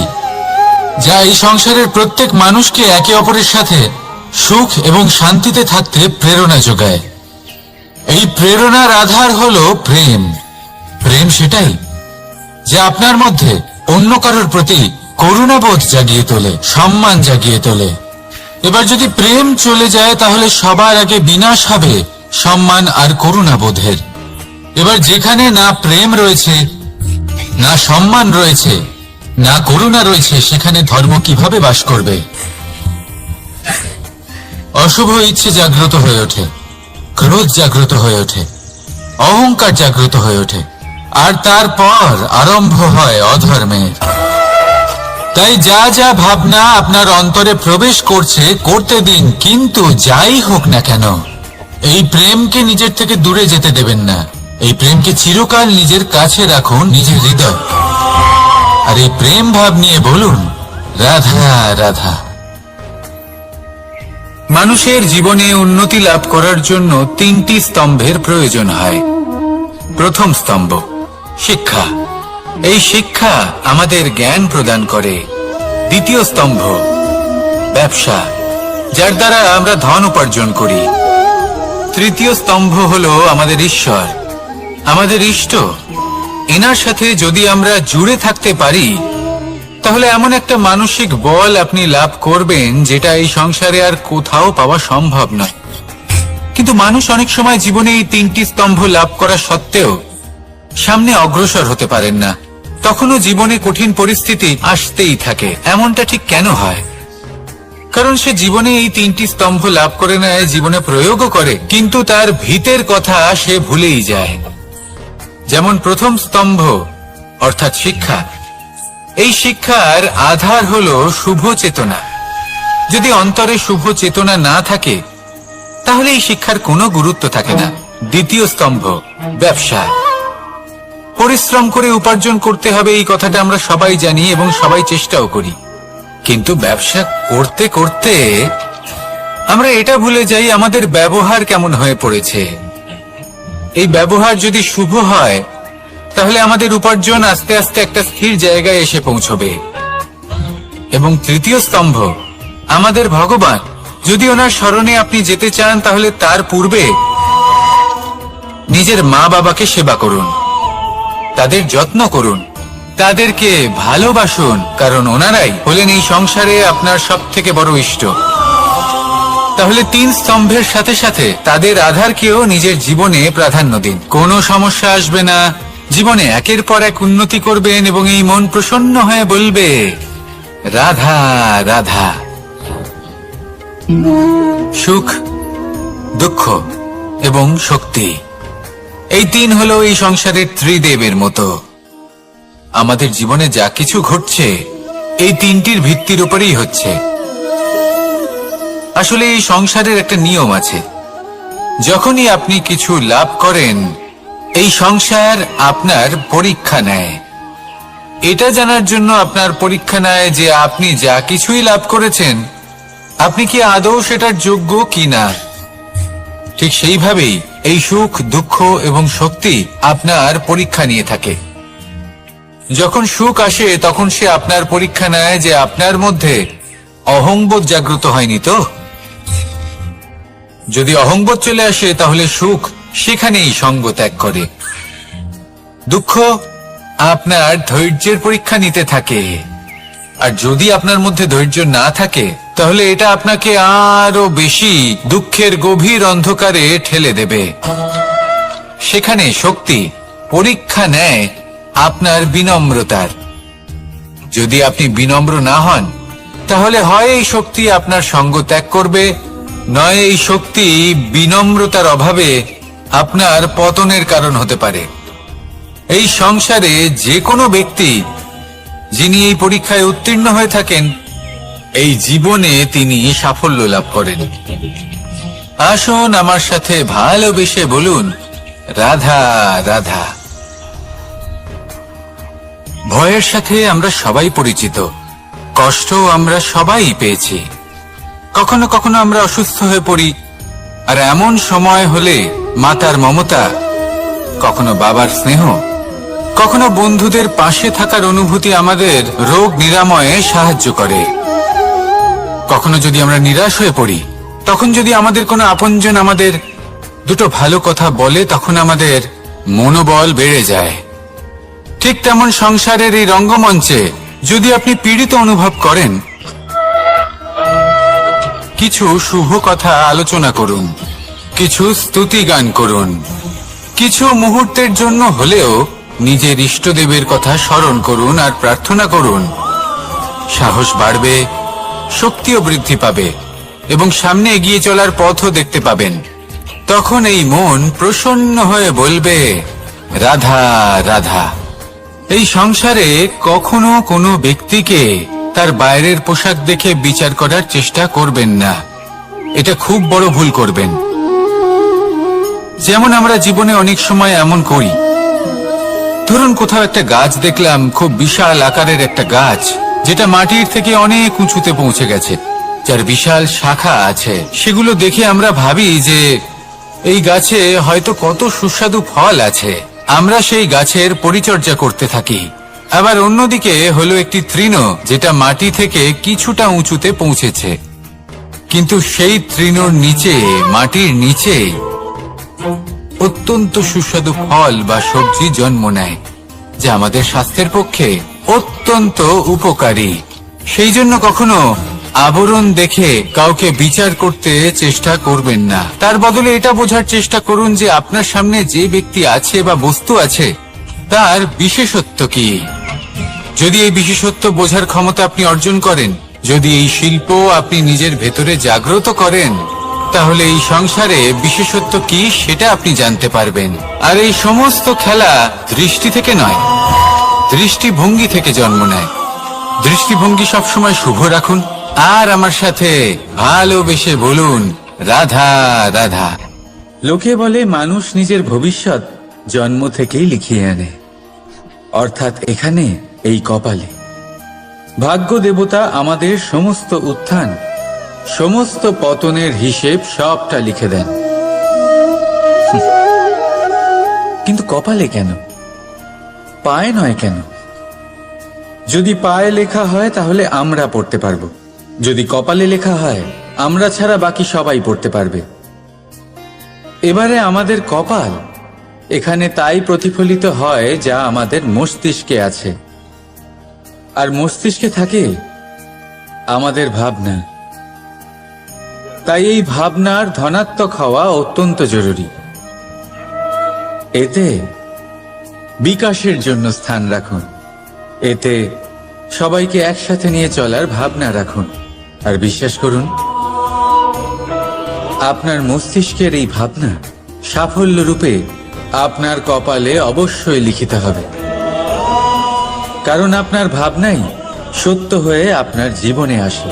যা এই সংসারের প্রত্যেক মানুষকে একে অপরের সাথে সুখ এবং শান্তিতে থাকতে প্রেরণা যোগায়। এই প্রেরণার আধার হলো প্রেম। প্রেম সেটাই যা আপনার মধ্যে অন্য কারোর প্রতি করুণাবোধ জাগিয়ে তোলে, সম্মান জাগিয়ে তোলে। এবার যদি প্রেম চলে যায় তাহলে সবার আগে বিনাশ হবে সম্মান আর করুণাবোধের। এবার যেখানে না প্রেম রয়েছে, না সম্মান রয়েছে, না করুণা রয়েছে, সেখানে ধর্ম কিভাবে বাস করবে? অশুভ ইচ্ছে জাগ্রত হয়ে ওঠে, ক্রোধ জাগ্রত হয়ে ওঠে, অহংকার জাগ্রত হয়ে ওঠে, আর তারপর আরম্ভ হয় অধর্মের। তাই যা যা ভাবনা আপনার অন্তরে প্রবেশ করছে করতে দিন, কিন্তু যাই হোক না কেন এই প্রেমকে নিজের থেকে দূরে যেতে দেবেন না। এই প্রেমকে চিরকাল নিজের কাছে রাখুন, নিজের হৃদয়। আর এই প্রেম ভাব নিয়ে বলুন, রাধা রাধা। মানুষের জীবনে উন্নতি লাভ করার জন্য তিনটি স্তম্ভের প্রয়োজন হয়। প্রথম স্তম্ভ শিক্ষা। এই শিক্ষা আমাদের জ্ঞান প্রদান করে। দ্বিতীয় স্তম্ভ ব্যবসা, যার দ্বারা আমরা ধন উপার্জন করি। তৃতীয় স্তম্ভ হলো আমাদের ঈশ্বর, আমাদের ইষ্ট। এনার সাথে যদি আমরা জুড়ে থাকতে পারি তাহলে এমন একটা মানসিক বল আপনি লাভ করবেন যেটা এই সংসারে আর কোথাও পাওয়া সম্ভব নয়। কিন্তু মানুষ অনেক সময় জীবনে এই তিনটি স্তম্ভ লাভ করা সত্ত্বেও সামনে অগ্রসর হতে পারেন না। তখনও জীবনে কঠিন পরিস্থিতি আসতেই থাকে। এমনটা ঠিক কেন হয়? কারণ সে জীবনে এই তিনটি স্তম্ভ লাভ করে নেয়, জীবনে প্রয়োগও করে, কিন্তু তার ভিতের কথা সে ভুলেই যায়। যেমন প্রথম স্তম্ভ অর্থাৎ শিক্ষা। এই শিক্ষার আধার হলো শুভ চেতনা। যদি অন্তরে শুভ চেতনা না থাকে তাহলে এই শিক্ষার কোনো গুরুত্ব থাকে না। দ্বিতীয় স্তম্ভ ব্যবসা। পরিশ্রম করে উপার্জন করতে হবে, এই কথাটা আমরা সবাই জানি এবং সবাই চেষ্টাও করি। কিন্তু ব্যবসা করতে করতে আমরা এটা ভুলে যাই আমাদের ব্যবহার কেমন হয়ে পড়েছে। এই ব্যবহার যদি শুভ হয় তাহলে আমাদের উপার্জন আস্তে আস্তে একটা স্থির জায়গায় এসে পৌঁছবে। এবং তৃতীয় স্তম্ভ আমাদের ভগবান। যদি ওনার স্মরণে আপনি যেতে চান তাহলে তার পূর্বে নিজের মা বাবাকে সেবা করুন, তাদের যত্ন করুন, তাদেরকে ভালোবাসুন, কারণ ওনারাই হলেন এই সংসারে আপনার সবথেকে বড় ইষ্ট। তাহলে তিন স্তম্ভের সাথে সাথে তাদের আধারকেও নিজের জীবনে প্রাধান্য দিন। কোনো সমস্যা আসবে না, জীবনে একের পর এক উন্নতি করবেন এবং এই মন প্রসন্ন হয়ে বলবে রাধা রাধা। সুখ, দুঃখ এবং শক্তি, এই তিন হলো এই সংসারের ত্রিদেবের মতো। আমাদের জীবনে যা কিছু ঘটছে এই তিনটির ভিত্তির উপরেই হচ্ছে। আসলে এই সংসারের একটা নিয়ম আছে, যখনই আপনি কিছু লাভ করেন এই সংসার আপনার পরীক্ষা নেয়। এটা জানার জন্য আপনার পরীক্ষা নেয় যে আপনি যা কিছুই লাভ করেছেন আপনি কি আদৌ সেটার যোগ্য কিনা। ঠিক সেইভাবেই এই সুখ, দুঃখ এবং শক্তি আপনার পরীক্ষা নিয়ে থাকে। যখন সুখ আসে তখন সে আপনার পরীক্ষা নেয় যে আপনার মধ্যে অহংবোধ জাগ্রত হয়নি তো। যদি অহংবোধ চলে আসে তাহলে সুখ সেখানেই সঙ্গ ত্যাগ করে। দুঃখ আপনার ধৈর্যের পরীক্ষা নিতে থাকে, আর যদি আপনার মধ্যে ধৈর্য না থাকে তাহলে এটা আপনাকে আরো বেশি দুঃখের গভীর অন্ধকারে ঠেলে দেবে। সেখানে শক্তি পরীক্ষা নেয় আপনার বিনম্রতার। যদি আপনি বিনম্র না হন তাহলে হয় এই শক্তি আপনার সঙ্গ ত্যাগ করবে, নয় এই শক্তি বিনম্রতার অভাবে আপনার পতনের কারণ হতে পারে। এই সংসারে যে কোনো ব্যক্তি যিনি এই পরীক্ষায় উত্তীর্ণ হয়ে থাকেন এই জীবনে তিনি সাফল্য লাভ করেন। আসুন আমার সাথে ভালোবেসে বলুন রাধা রাধা। ভয়ের সাথে আমরা সবাই পরিচিত, কষ্ট আমরা সবাই পেয়েছি। কখনো কখনো আমরা অসুস্থ হয়ে পড়ি, আর এমন সময় হলে মাতার মমতা, কখনো বাবার স্নেহ, কখনো বন্ধুদের পাশে থাকার অনুভূতি আমাদের রোগ নিরাময়ে সাহায্য করে। কখনো যদি আমরা নিরাশ হয়ে পড়ি, তখন যদি আমাদের কোনো আপনজন আমাদের দুটো ভালো কথা বলে তখন আমাদের মনোবল বেড়ে যায়। ঠিক তেমন সংসারের এই রঙ্গমঞ্চে যদি আপনি পীড়িত অনুভব করেন, কিছু শুভ কথা আলোচনা করুন, কিছু স্তুতি গান করুন, কিছু মুহূর্তের জন্য হলেও নিজের ইষ্টদেবের কথা স্মরণ করুন আর প্রার্থনা করুন। সাহস বাড়বে, শক্তিও বৃদ্ধি পাবে এবং সামনে এগিয়ে চলার পথও দেখতে পাবেন। তখন এই মন প্রসন্ন হয়ে বলবে রাধা রাধা। এই সংসারে কখনো কোনো ব্যক্তিকে তার বাইরের পোশাক দেখে বিচার করার চেষ্টা করবেন না, এটা খুব বড় ভুল করবেন। যেমন আমরা জীবনে অনেক সময় এমন করি, ধরুন কোথাও একটা গাছ দেখলাম, খুব বিশাল আকারের একটা গাছ যেটা মাটির থেকে অনেক উঁচুতে পৌঁছে গেছে। যার বিশাল শাখা আছে, সেগুলো দেখে আমরা ভাবি যে এই গাছে হয়তো কত সুস্বাদু ফল আছে। আমরা সেই গাছের পরিচর্যা করতে থাকি। আবার অন্যদিকে হলো একটি তৃণ, যেটা মাটি থেকে কিছুটা উঁচুতে পৌঁছেছে, কিন্তু সেই তৃণর নিচে, মাটির নিচে অত্যন্ত সুস্বাদু ফল বা সবজি জন্ম নেয়, যা আমাদের স্বাস্থ্যের পক্ষে অত্যন্ত উপকারী। সেই জন্য কখনো আবরণ দেখে কাউকে বিচার করতে চেষ্টা করবেন না। তার বদলে এটা বোঝার চেষ্টা করুন যে আপনার সামনে যে ব্যক্তি আছে বা বস্তু আছে, তার বিশেষত্ব কি। যদি এই বিশেষত্ব বোঝার ক্ষমতা আপনি অর্জন করেন, যদি এই শিল্প আপনি নিজের ভেতরে জাগ্রত করেন, তাহলে এই সংসারে বিশেষত্ব কি সেটা আপনি জানতে পারবেন। আর এই সমস্ত খেলা দৃষ্টি থেকে নয়, দৃষ্টিভঙ্গি থেকে জন্ম নেয়। দৃষ্টিভঙ্গি সবসময় শুভ রাখুন, আর আমার সাথে ভালোবেসে বলুন, রাধা রাধা। লোকে বলে মানুষ নিজের ভবিষ্যৎ জন্ম থেকেই লিখিয়ে আনে, অর্থাৎ এখানে এই কপালে। ভাগ্য দেবতা আমাদের সমস্ত উত্থান, সমস্ত পতনের হিসেব সবটা লিখে দেন। কিন্তু কপালে কেন, পায়ে নয় কেন? যদি পায়ে লেখা হয় তাহলে আমরা পড়তে পারবো, যদি কপালে লেখা হয় আমরা ছাড়া বাকি সবাই পড়তে পারবে। এবারে আমাদের কপাল এখানে তাই প্রতিফলিত হয় যা আমাদের মস্তিষ্কে আছে, আর মস্তিষ্কে থাকে আমাদের ভাবনা। তাই এই ভাবনার ধনাত্মক হওয়া অত্যন্ত জরুরি। এতে বিকাশের জন্য স্থান রাখুন, এতে সবাইকে একসাথে নিয়ে চলার ভাবনা রাখুন, আর বিশ্বাস করুন আপনার মস্তিষ্কের এই ভাবনা সাফল্য রূপে আপনার কপালে অবশ্যই লিখিত হবে। কারণ আপনার ভাবনাই সত্য হয়ে আপনার জীবনে আসে।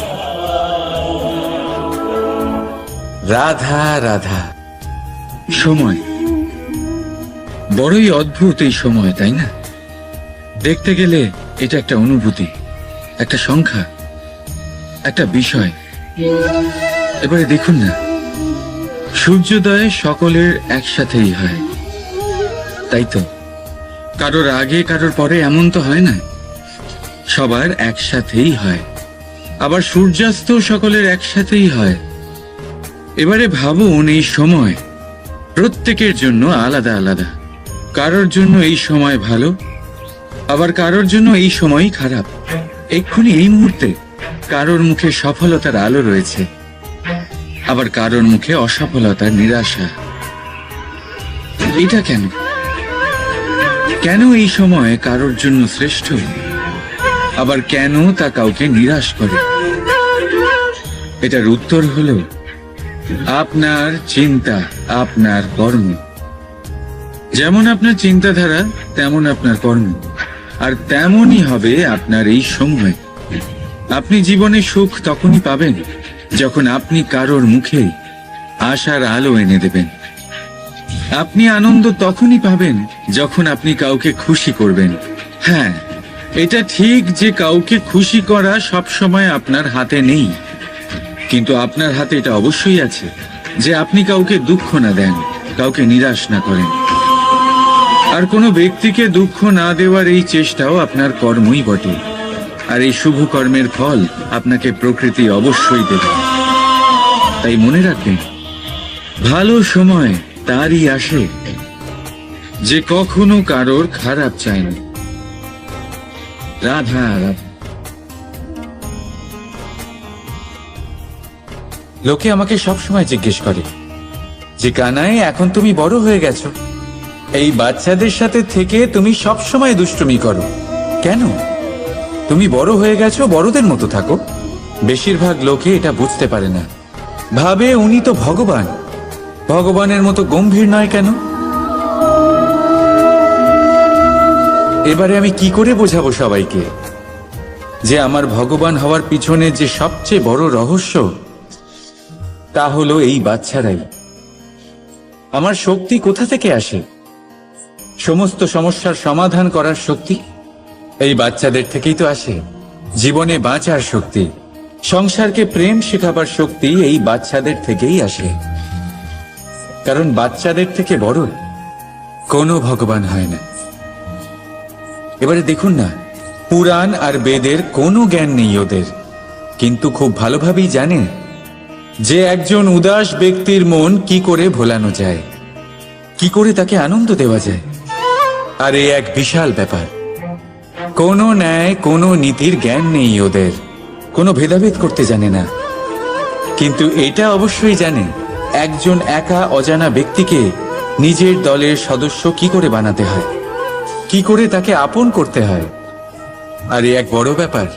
রাধা রাধা। সময় বড়ই অদ্ভুত, এই সময়, তাই না? দেখতে গেলে এটা একটা অনুভূতি, একটা সংখ্যা, একটা বিষয়। এবারে দেখুন না, সূর্যোদয় সকলের একসাথেই হয়, তাই তো? কারোর আগে কারোর পরে এমন তো হয় না, সবার একসাথেই হয়। আবার সূর্যাস্ত সকলের একসাথেই হয়। এবারে ভাবুন, এই সময় প্রত্যেকের জন্য আলাদা আলাদা। কারোর জন্য এই সময় ভালো, আবার কারোর জন্য এই সময়ই খারাপ। এক্ষুনি এই মুহূর্তে কারোর মুখে সফলতার আলো রয়েছে, আবার কারোর মুখে অসফলতার নিরাশা। এটা কেন? কেন এই সময় কারোর জন্য শ্রেষ্ঠ, আবার কেন তা কাউকে নিরাশ করে? এটার উত্তর হলো আপনার চিন্তা, আপনার কর্ম। যেমন আপনার চিন্তাধারা, তেমন আপনার কর্ম, আর তেমনই হবে আপনার এই সময়। আপনি জীবনে সুখ তখনই পাবেন যখন আপনি কারোর মুখে আশার আলো এনে দেবেন। আপনি আনন্দ তখনই পাবেন যখন আপনি কাউকে খুশি করবেন। হ্যাঁ, এটা ঠিক যে কাউকে খুশি করা সবসময় আপনার হাতে নেই, কিন্তু আপনার হাতে এটা অবশ্যই আছে যে আপনি কাউকে দুঃখ না দেন, কাউকে নিরাশ না করেন। আর কোনো ব্যক্তিকে দুঃখ না দেওয়ার এই চেষ্টাও আপনার কর্মই বটে। আর এই শুভ কর্মের ফল আপনাকে প্রকৃতি অবশ্যই দেবে। তাই মনে রাখবেন, ভালো সময় তারই আসে যে কখনো কারোর খারাপ চায় না। রাধা রাধা। লোকে আমাকে সবসময় জিজ্ঞেস করে যে কানাই, এখন তুমি বড় হয়ে গেছো, এই বাচ্চাদের সাথে থেকে তুমি সবসময় দুষ্টুমি করো কেন? তুমি বড় হয়ে গেছো, বড়দের মতো থাকো। বেশিরভাগ লোকে এটা বুঝতে পারে না, ভাবে উনি তো ভগবান, ভগবানের মতো গম্ভীর নয় কেন? এবারে আমি কি করে বোঝাবো সবাইকে যে আমার ভগবান হওয়ার পিছনে যে সবচেয়ে বড় রহস্য, তা হলো এই বাচ্চারাই। আমার শক্তি কোথা থেকে আসে? সমস্ত সমস্যার সমাধান করার শক্তি এই বাচ্চাদের থেকেই তো আসে। জীবনে বাঁচার শক্তি সংসারকে প্রেম শেখাবার শক্তি এই বাচ্চাদের থেকেই আসে, কারণ বাচ্চাদের থেকে বড় কোনো ভগবান হয় না। এবারে দেখুন না, পুরাণ আর বেদের কোনো জ্ঞান নেই ওদের, কিন্তু খুব ভালোভাবেই জানে যে একজন উদাস ব্যক্তির মন কি করে ভোলানো যায়, কি করে তাকে আনন্দ দেওয়া যায়। আর এ এক বিশাল ব্যাপার। কোনো ন্যায়, কোনো নীতির জ্ঞান নেই ওদের, কোনো ভেদাভেদ করতে জানে না। কিন্তু এটা অবশ্যই জানে একজন একা অজানা ব্যক্তিকে নিজের দলের সদস্য কি করে বানাতে হয়, কি করে তাকে আপন করতে হয়। আর এ এক বড় ব্যাপার।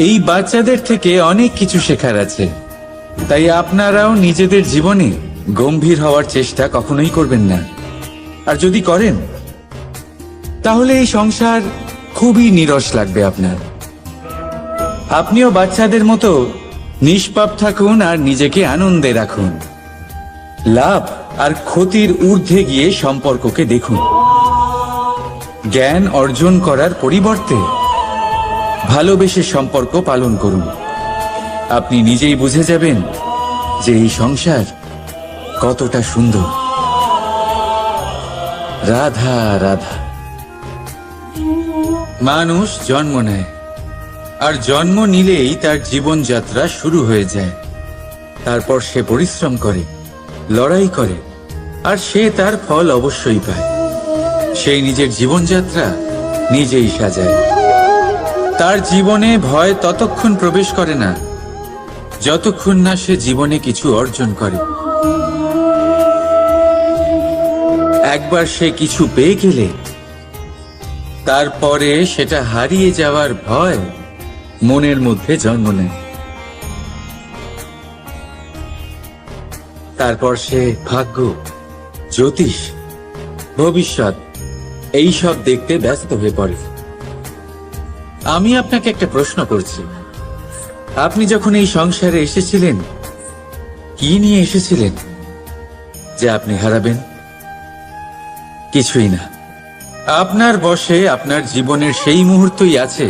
এই বাচ্চাদের থেকে অনেক কিছু শেখার আছে। তাই আপনারাও নিজেদের জীবনে গম্ভীর হওয়ার চেষ্টা কখনোই করবেন না। আর যদি করেন তাহলে এই সংসার খুবই নীরস লাগবে আপনার। আপনিও বাচ্চাদের মতো নিষ্পাপ থাকুন আর নিজেকে আনন্দে রাখুন। লাভ আর ক্ষতির ঊর্ধ্বে গিয়ে সম্পর্ককে দেখুন। জ্ঞান অর্জন করার পরিবর্তে ভালোবেসে সম্পর্ক পালন করুন। আপনি নিজেই বুঝে যাবেন যে এই সংসার কতটা সুন্দর। রাধা রাধা। মানুষ জন্ম নেয়, আর জন্ম নিলেই তার জীবনযাত্রা শুরু হয়ে যায়। তারপর সে পরিশ্রম করে, লড়াই করে, আর সে তার ফল অবশ্যই পায়। সেই নিজের জীবনযাত্রা নিজেই সাজায়। তার জীবনে ভয় ততক্ষণ প্রবেশ করে না যতক্ষণ না সে জীবনে কিছু অর্জন করে। একবার সে কিছু পেয়ে গেলে তারপরে সেটা হারিয়ে যাওয়ার ভয় মনের মধ্যে জন্ম নেয়। তারপর সে ভাগ্য, জ্যোতিষ, ভবিষ্যৎ এই সব দেখতে ব্যস্ত হয়ে পড়ে। আমি আপনাকে একটা প্রশ্ন করছি, আপনি যখন এই সংসারে এসেছিলেন কি নিয়ে এসেছিলেন যে আপনি হারাবেন? কিছুই না। আপনার বশে আপনার জীবনের সেই মুহূর্তই আছে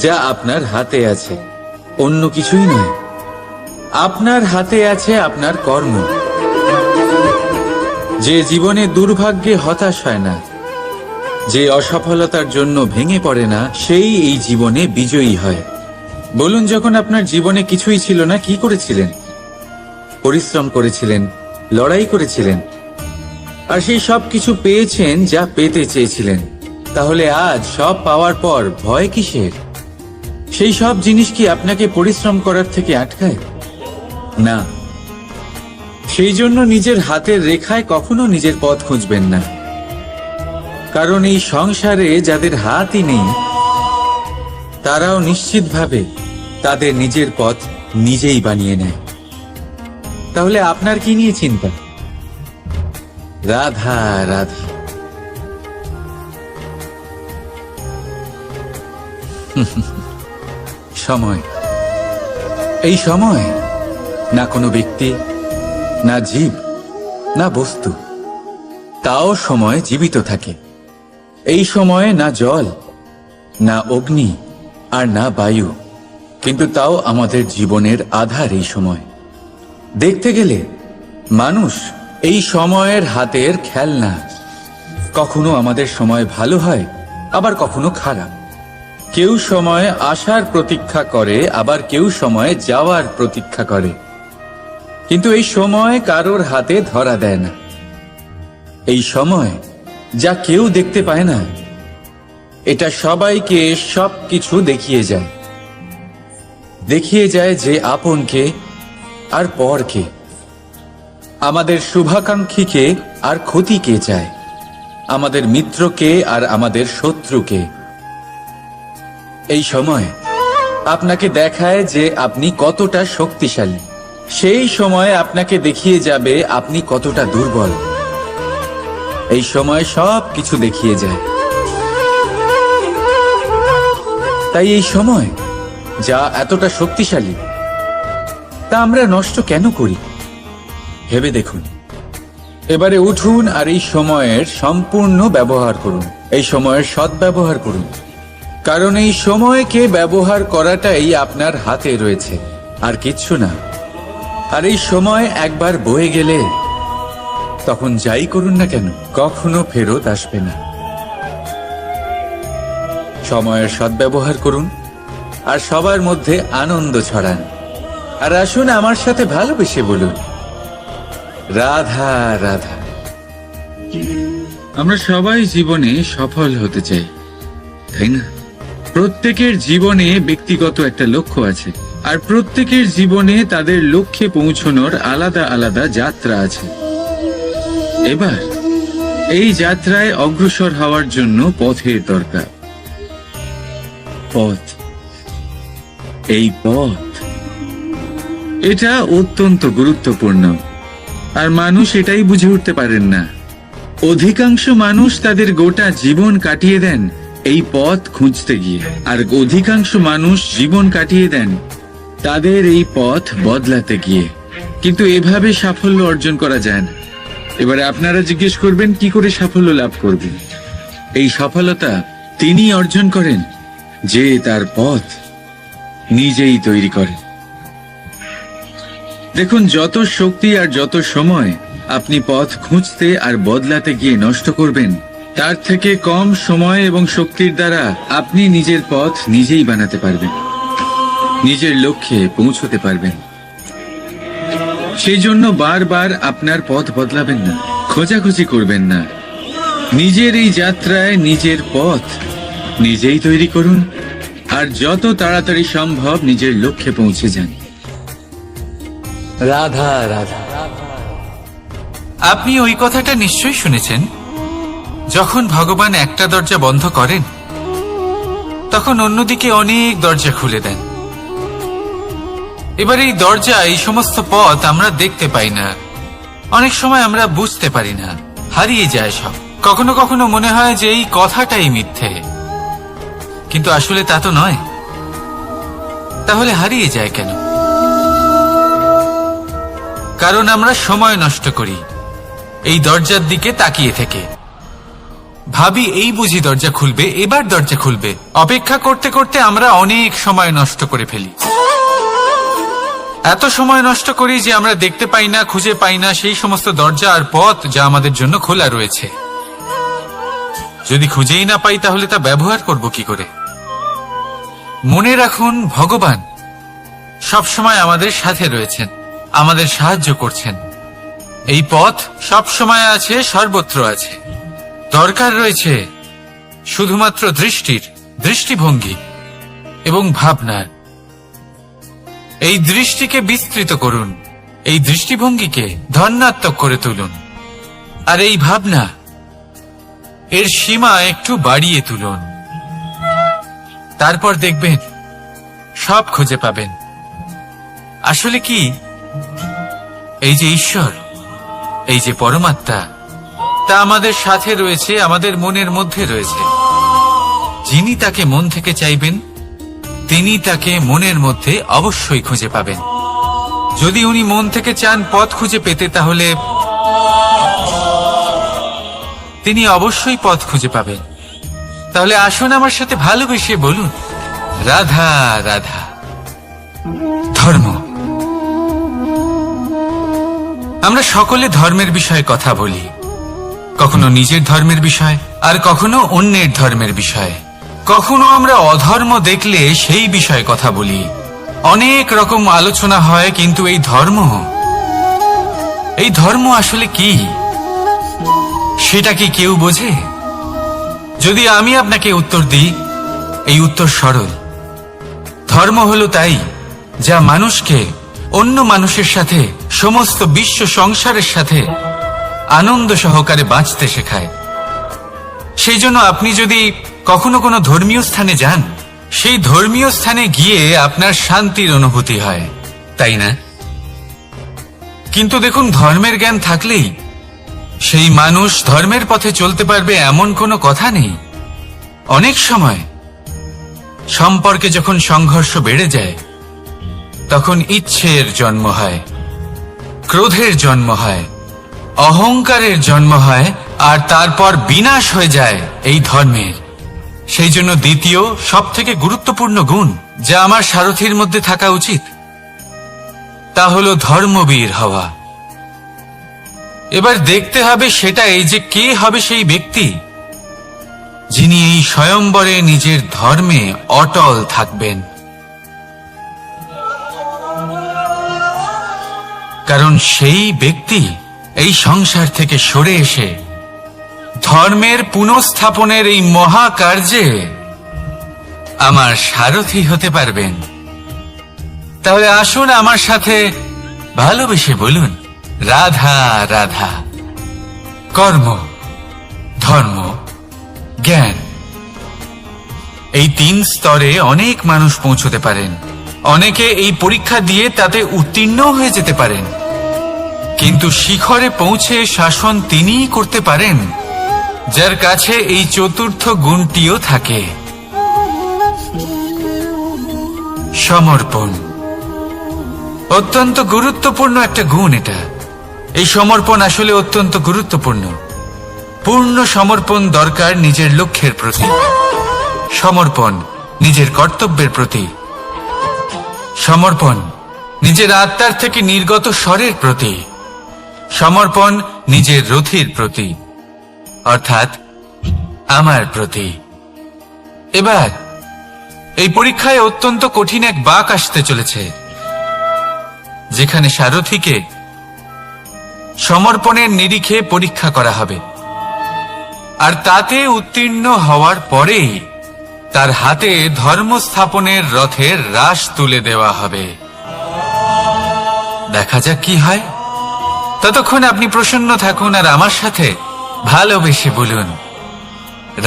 যা আপনার হাতে আছে, অন্য কিছুই নয়। আপনার হাতে আছে আপনার কর্ম। যে জীবনে দুর্ভাগ্যে হতাশ হয় না, যে অসফলতার জন্য ভেঙে পড়ে না, সেই এই জীবনে বিজয়ী হয়। বলুন, যখন আপনার জীবনে কিছুই ছিল না কি করেছিলেন? পরিশ্রম করেছিলেন, লড়াই করেছিলেন, আর সেই সব কিছু পেয়েছেন যা পেতে চেয়েছিলেন। তাহলে আজ সব পাওয়ার পর ভয় কিসের? সেই সব জিনিস কি আপনাকে পরিশ্রম করার থেকে আটকায়? না। সেই জন্য নিজের হাতের রেখায় কখনো নিজের পথ খুঁজবেন না, কারণ এই সংসারে যাদের হাতই নেই তারাও নিশ্চিতভাবে তাদের নিজের পথ নিজেই বানিয়ে নেয়। তাহলে আপনার কি নিয়ে চিন্তা? রাধা রাধা। সময়, এই সময় না কোনো ব্যক্তি, না জীব, না বস্তু, তাও সময় জীবিত থাকে। এই সময়ে না জল, না অগ্নি, আর না বায়ু, কিন্তু তাও আমাদের জীবনের আধার এই সময়। দেখতে গেলে মানুষ এই সময়ের হাতের খেলনা। কখনো আমাদের সময় ভালো হয়, আবার কখনো খারাপ। কেউ সময় আসার প্রতীক্ষা করে, আবার কেউ সময় যাওয়ার প্রতীক্ষা করে। কিন্তু এই সময় কারোর হাতে ধরা দেয় না। এই সময় যা কেউ দেখতে পায় না, এটা সবাইকে সবকিছু দেখিয়ে যায়। দেখিয়ে যায় যে আপনকে আর পরকে, আমাদের শুভাকাঙ্ক্ষীকে আর ক্ষতিকে চায়, আমাদের মিত্রকে আর আমাদের শত্রুকে। এই সময় আপনাকে দেখায় যে আপনি কতটা শক্তিশালী। সেই সময় আপনাকে দেখিয়ে যাবে আপনি কতটা দুর্বল। এই সময় সব কিছু দেখিয়ে যায়। তাই এই সময় যা এতটা শক্তিশালী, তা আমরা নষ্ট কেন করি? ভেবে দেখুন। এবারে উঠুন আর এই সময়ের সম্পূর্ণ ব্যবহার করুন। এই সময়ের সদ্ব্যবহার করুন। কারণ এই সময়কে ব্যবহার করাটাই আপনার হাতে রয়েছে, আর কিচ্ছু না। আর এই সময় একবার বয়ে গেলে তখন যাই করুন না কেন কখনো ফেরত আসবে না। সময়ের সদ্ব্যবহার করুন আর সবার মধ্যে আনন্দ ছড়ান। আর আসুন আমার সাথে ভালোবেসে বলুন, রাধা রাধা। আমরা সবাই জীবনে সফল হতে চাই, তাই না? প্রত্যেকের জীবনে ব্যক্তিগত একটা লক্ষ্য আছে, আর প্রত্যেকের জীবনে তাদের লক্ষ্যে পৌঁছানোর আলাদা আলাদা যাত্রা আছে। এবার এই যাত্রায় অগ্রসর হওয়ার জন্য পথের দরকার। পথ, এই পথ, এটা অত্যন্ত গুরুত্বপূর্ণ, আর মানুষ এটাই বুঝে উঠতে পারেন না। অধিকাংশ মানুষ তাদের গোটা জীবন কাটিয়ে দেন এই পথ খুঁজতে গিয়ে, আর অধিকাংশ মানুষ জীবন কাটিয়ে দেন তাদের এই পথ বদলাতে গিয়ে। কিন্তু এভাবে সাফল্য অর্জন করা যায় না। এবারে আপনারা জিজ্ঞেস করবেন কি করে সাফল্য লাভ করবেন? এই সফলতা তিনি অর্জন করেন যে তার পথ নিজেই তৈরি করেন। দেখুন, যত শক্তি আর যত সময় আপনি পথ খুঁজতে আর বদলাতে গিয়ে নষ্ট করবেন, তার থেকে কম সময় এবং শক্তির দ্বারা আপনি নিজের পথ নিজেই বানাতে পারবেন, নিজের লক্ষ্যে পৌঁছতে পারবেন। সেই জন্য বারবার আপনার পথ বদলাবেন না, খোঁজাখুঁজি করবেন না। নিজের এই যাত্রায় নিজের পথ নিজেই তৈরি করুন, আর যত তাড়াতাড়ি সম্ভব নিজের লক্ষ্যে পৌঁছে যান। রাধা রাধা। আপনি ওই কথাটা নিশ্চয়ই শুনেছেন, যখন ভগবান একটা দরজা বন্ধ করেন তখন অন্যদিকে অনেক দরজা খুলে দেন। এবার এই দরজা, এই সমস্ত পথ আমরা দেখতে পাই না, অনেক সময় আমরা বুঝতে পারি না, হারিয়ে যায় সব। কখনো কখনো মনে হয় যে এই কথাটাই মিথ্যে, কিন্তু আসলে তা তো নয়। তাহলে হারিয়ে যায় কেন? কারণ আমরা সময় নষ্ট করি এই দরজার দিকে তাকিয়ে থেকে। ভাবি এই বুঝি দরজা খুলবে, এবার দরজা খুলবে। অপেক্ষা করতে করতে আমরা অনেক সময় নষ্ট করে ফেলি। এত সময় নষ্ট করি যে আমরা দেখতে পাই না, খুঁজে পাই না সেই সমস্ত দরজা আর পথ যা আমাদের জন্য খোলা রয়েছে। যদি খুঁজেই না পাই তাহলে তা ব্যবহার করব কি করে? মনে রাখুন, ভগবান সবসময় আমাদের সাথে রয়েছেন, আমাদের সাহায্য করছেন। এই পথ সব সময় আছে, সর্বত্র আছে। দরকার রয়েছে শুধুমাত্র দৃষ্টির, দৃষ্টিভঙ্গি এবং ভাবনার। এই দৃষ্টিকে বিস্তৃত করুন, এই দৃষ্টিভঙ্গিকে ধনাত্মক করে তুলুন, আর এই ভাবনা, এর সীমা একটু বাড়িয়ে তুলুন। তারপর দেখবেন সব খুঁজে পাবেন। আসলে কি, এই যে ঈশ্বর, এই যে পরমাত্মা, তা আমাদের সাথে রয়েছে, আমাদের মনের মধ্যে রয়েছে। যিনি তাকে মন থেকে চাইবেন তিনি তাকে মনের মধ্যে অবশ্যই খুঁজে পাবেন। যদি উনি মন থেকে চান পথ খুঁজে পেতে, তাহলে তিনি অবশ্যই পথ খুঁজে পাবেন। তাহলে আসুন আমার সাথে ভালোবেসে বলুন, রাধা রাধা। ধর্ম, আমরা সকলে ধর্মের বিষয়ে কথা বলি, কখনো নিজের ধর্মের বিষয়, আর কখনো অন্যের ধর্মের বিষয়। কখনো আমরা অধর্ম দেখলে সেই বিষয়ে কথা বলি। অনেক রকম আলোচনা হয়, কিন্তু এই ধর্ম আসলে কি, সেটা কি কেউ বোঝে? যদি আমি আপনাকে উত্তর দিই, এই উত্তর সরল। ধর্ম হলো তাই যা মানুষকে অন্য মানুষের সাথে, সমস্ত বিশ্ব সংসারের সাথে আনন্দ সহকারে বাঁচতে শেখায়। সেই জন্য আপনি যদি কখনো কোনো ধর্মীয় স্থানে যান, সেই ধর্মীয় স্থানে গিয়ে আপনার শান্তির অনুভূতি হয়, তাই না? কিন্তু দেখুন, ধর্মের জ্ঞান থাকলেই সেই মানুষ ধর্মের পথে চলতে পারবে এমন কোনো কথা নেই। অনেক সময় সম্পর্কে যখন সংঘর্ষ বেড়ে যায়, তখন ইচ্ছের জন্ম হয়, ক্রোধের জন্ম হয়, অহংকারের জন্ম হয়, আর তারপর বিনাশ হয়ে যায় এই ধর্মের। সেই জন্য দ্বিতীয় সব থেকে গুরুত্বপূর্ণ গুণ যা আমার সারথীর মধ্যে থাকা উচিত তা হলো ধর্মবীর হওয়া। এবার দেখতে হবে সেটা এই যে কে হবে সেই ব্যক্তি যিনি এই স্বয়ম্বরে নিজের ধর্মে অটল থাকবেন। কারণ সেই ব্যক্তি এই সংসার থেকে সরে এসে ধর্মের পুনঃস্থাপনের এই মহাকার্যে আমার সারথি হতে পারবেন। তাহলে আসুন আমার সাথে ভালোবেসে বলুন, রাধা রাধা। কর্ম, ধর্ম, জ্ঞান, এই 3 স্তরে অনেক মানুষ পৌঁছতে পারেন। অনেকে এই পরীক্ষা দিয়ে তাতে উত্তীর্ণ হয়ে যেতে পারেন, কিন্তু শিখরে পৌঁছে শাসন তিনিই করতে পারেন যার কাছে এই চতুর্থ গুণটিও থাকে, সমর্পণ। অত্যন্ত গুরুত্বপূর্ণ একটা গুণ এটা। এই সমর্পণ আসলে অত্যন্ত গুরুত্বপূর্ণ। পূর্ণ সমর্পণ দরকার নিজের লক্ষ্যের প্রতি, সমর্পণ নিজের কর্তব্যের প্রতি, সমর্পণ নিজের আত্মার থেকে নির্গত স্বরের প্রতি, সমর্পণ নিজের রথীর প্রতি, অর্থাৎ আমার প্রতি। এবার এই পরীক্ষায় অত্যন্ত কঠিন এক বাঁক আসতে চলেছে, যেখানে সারথীকে সমর্পণের নিরিখে পরীক্ষা করা হবে, আর তাতে উত্তীর্ণ হওয়ার পরেই তার হাতে ধর্ম স্থাপনের রথের রাশ তুলে দেওয়া হবে। দেখা যাক কি হয়। ততক্ষণ আপনি প্রসন্ন থাকুন আর আমার সাথে ভালোবেসে বলুন,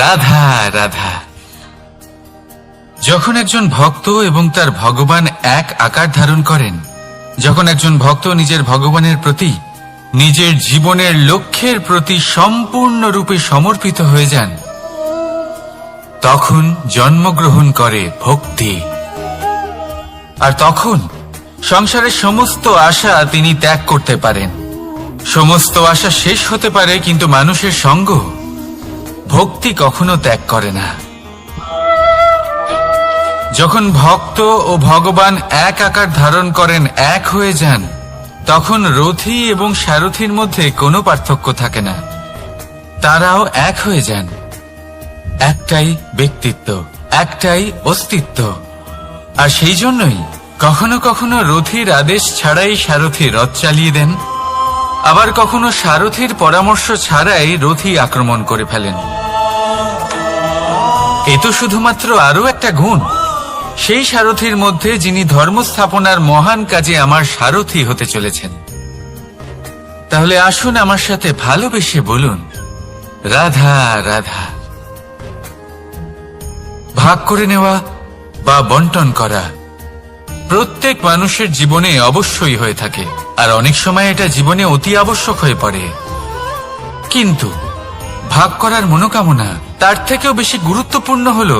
রাধা রাধা। যখন একজন ভক্ত এবং তার ভগবান এক আকার ধারণ করেন, যখন একজন ভক্ত নিজের ভগবানের প্রতি, নিজের জীবনের লক্ষ্যের প্রতি সম্পূর্ণরূপে সমর্পিত হয়ে যান, তখন জন্মগ্রহণ করে ভক্তি। আর তখন সংসারের সমস্ত আশা তিনি ত্যাগ করতে পারেন। সমস্ত আশা শেষ হতে পারে, কিন্তু মানুষের সঙ্গ ভক্তি কখনো ত্যাগ করে না। যখন ভক্ত ও ভগবান এক আকার ধারণ করেন, এক হয়ে যান, তখন রথী এবং সারথীর মধ্যে কোনো পার্থক্য থাকে না। তারাও এক হয়ে যান। একটাই ব্যক্তিত্ব, একটাই অস্তিত্ব। আর সেই জন্যই কখনো কখনো রথীর আদেশ ছাড়াই সারথী রথ চালিয়ে দেন, আবার কখনো সারথীর পরামর্শ ছাড়াই রথী আক্রমণ করে ফেলেন। এ তো শুধুমাত্র আরো একটা গুণ সেই সারথীর মধ্যে যিনি ধর্ম স্থাপনার মহান কাজে আমার সারথী হতে চলেছেন। তাহলে আসুন আমার সাথে ভালোবেসে বলুন, রাধা রাধা। ভাগ করে নেওয়া বা বন্টন করা প্রত্যেক মানুষের জীবনে অবশ্যই হয়ে থাকে, আর অনেক সময় এটা জীবনে অতি আবশ্যক হয়ে পড়ে। কিন্তু ভাগ করার মনোকামনা তার থেকেও বেশি গুরুত্বপূর্ণ হলো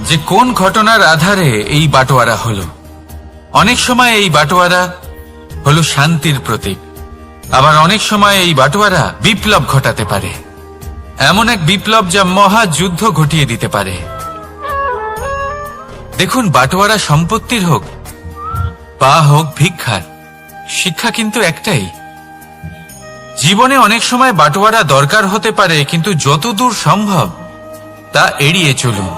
যে কোন ঘটনার আধারে এই বাটোয়ারা হলো। অনেক সময় এই বাটোয়ারা হলো শান্তির প্রতীক, আবার অনেক সময় এই বাটোয়ারা বিপ্লব ঘটাতে পারে, এমন এক বিপ্লব যা মহাযুদ্ধ ঘটিয়ে দিতে পারে। দেখুন, বাটোয়ারা সম্পত্তির হোক বা হোক ভিক্ষার, শিক্ষা কিন্তু একটাই। জীবনে অনেক সময় বাটোয়ারা দরকার হতে পারে, কিন্তু যতদূর সম্ভব তা এড়িয়ে চলুন,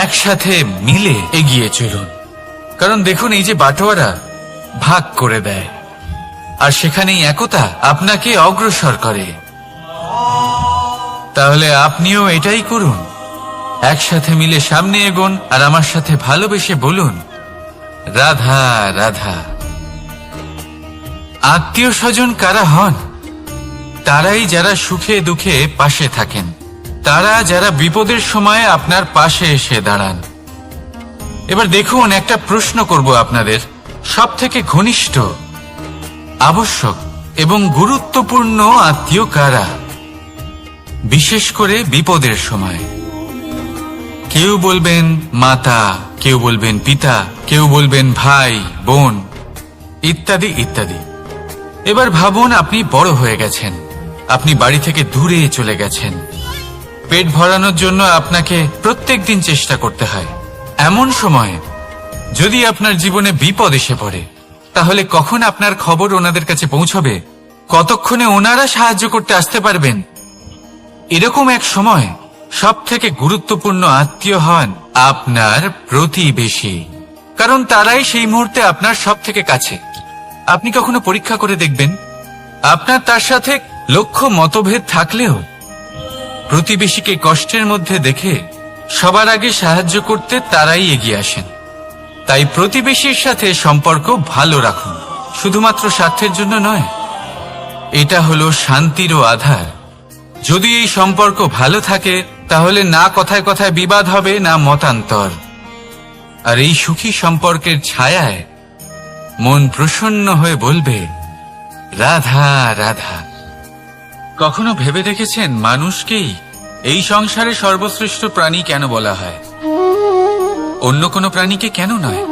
একসাথে মিলে এগিয়ে চলুন। কারণ দেখুন, এই যে বাটোয়ারা ভাগ করে দেয়, আর সেখানেই একতা আপনাকে অগ্রসর করে। তাহলে আপনিও এটাই করুন, একসাথে মিলে সামনে এগোন আর আমার সাথে ভালোবেসে বলুন, রাধা রাধা। আত্মীয় স্বজন কারা হন? তারাই যারা সুখে দুঃখে পাশে থাকেন, তারা যারা বিপদের সময় আপনার পাশে এসে দাঁড়ান। এবার দেখুন, একটা প্রশ্ন করব আপনাদের, সব থেকে ঘনিষ্ঠ, আবশ্যক এবং গুরুত্বপূর্ণ আত্মীয় কারা, বিশেষ করে বিপদের সময়? কেউ বলবেন মাতা, কেউ বলবেন পিতা, কেউ বলবেন ভাই বোন, ইত্যাদি ইত্যাদি। এবার ভাবুন, আপনি বড় হয়ে গেছেন, আপনি বাড়ি থেকে দূরে চলে গেছেন, পেট ভরানোর জন্য আপনাকে প্রত্যেকদিন চেষ্টা করতে হয়। এমন সময় যদি আপনার জীবনে বিপদ এসে পড়ে, তাহলে কখন আপনার খবর ওনাদের কাছে পৌঁছবে, কতক্ষণে ওনারা সাহায্য করতে আসতে পারবেন? এরকম এক সময় সব থেকে গুরুত্বপূর্ণ আত্মীয় হন আপনার প্রতিবেশী, কারণ তারাই সেই মুহূর্তে আপনার সব থেকে কাছে। আপনি কখনো পরীক্ষা করে দেখবেন, আপনার তার সাথে লক্ষ্য মতভেদ থাকলেও প্রতিবেশীকে কষ্টের মধ্যে দেখে সবার আগে সাহায্য করতে তারাই এগিয়ে আসেন। তাই প্রতিবেশীর সাথে সম্পর্ক ভালো রাখুন, শুধুমাত্র স্বার্থের জন্য নয়। এটা হলো শান্তিরও আধার। যদি এই সম্পর্ক ভালো থাকে, তাহলে না কথায় কথায় বিবাদ হবে, না মতান্তর। আর এই সুখী সম্পর্কের ছায়ায় মন প্রসন্ন হয়ে বলবে, রাধা রাধা। কখনো ভেবে দেখেছেন মানুষকেই এই সংসারে সর্বশ্রেষ্ঠ প্রাণী কেন বলা হয়? অন্য কোনো প্রাণীকে কেন নয়?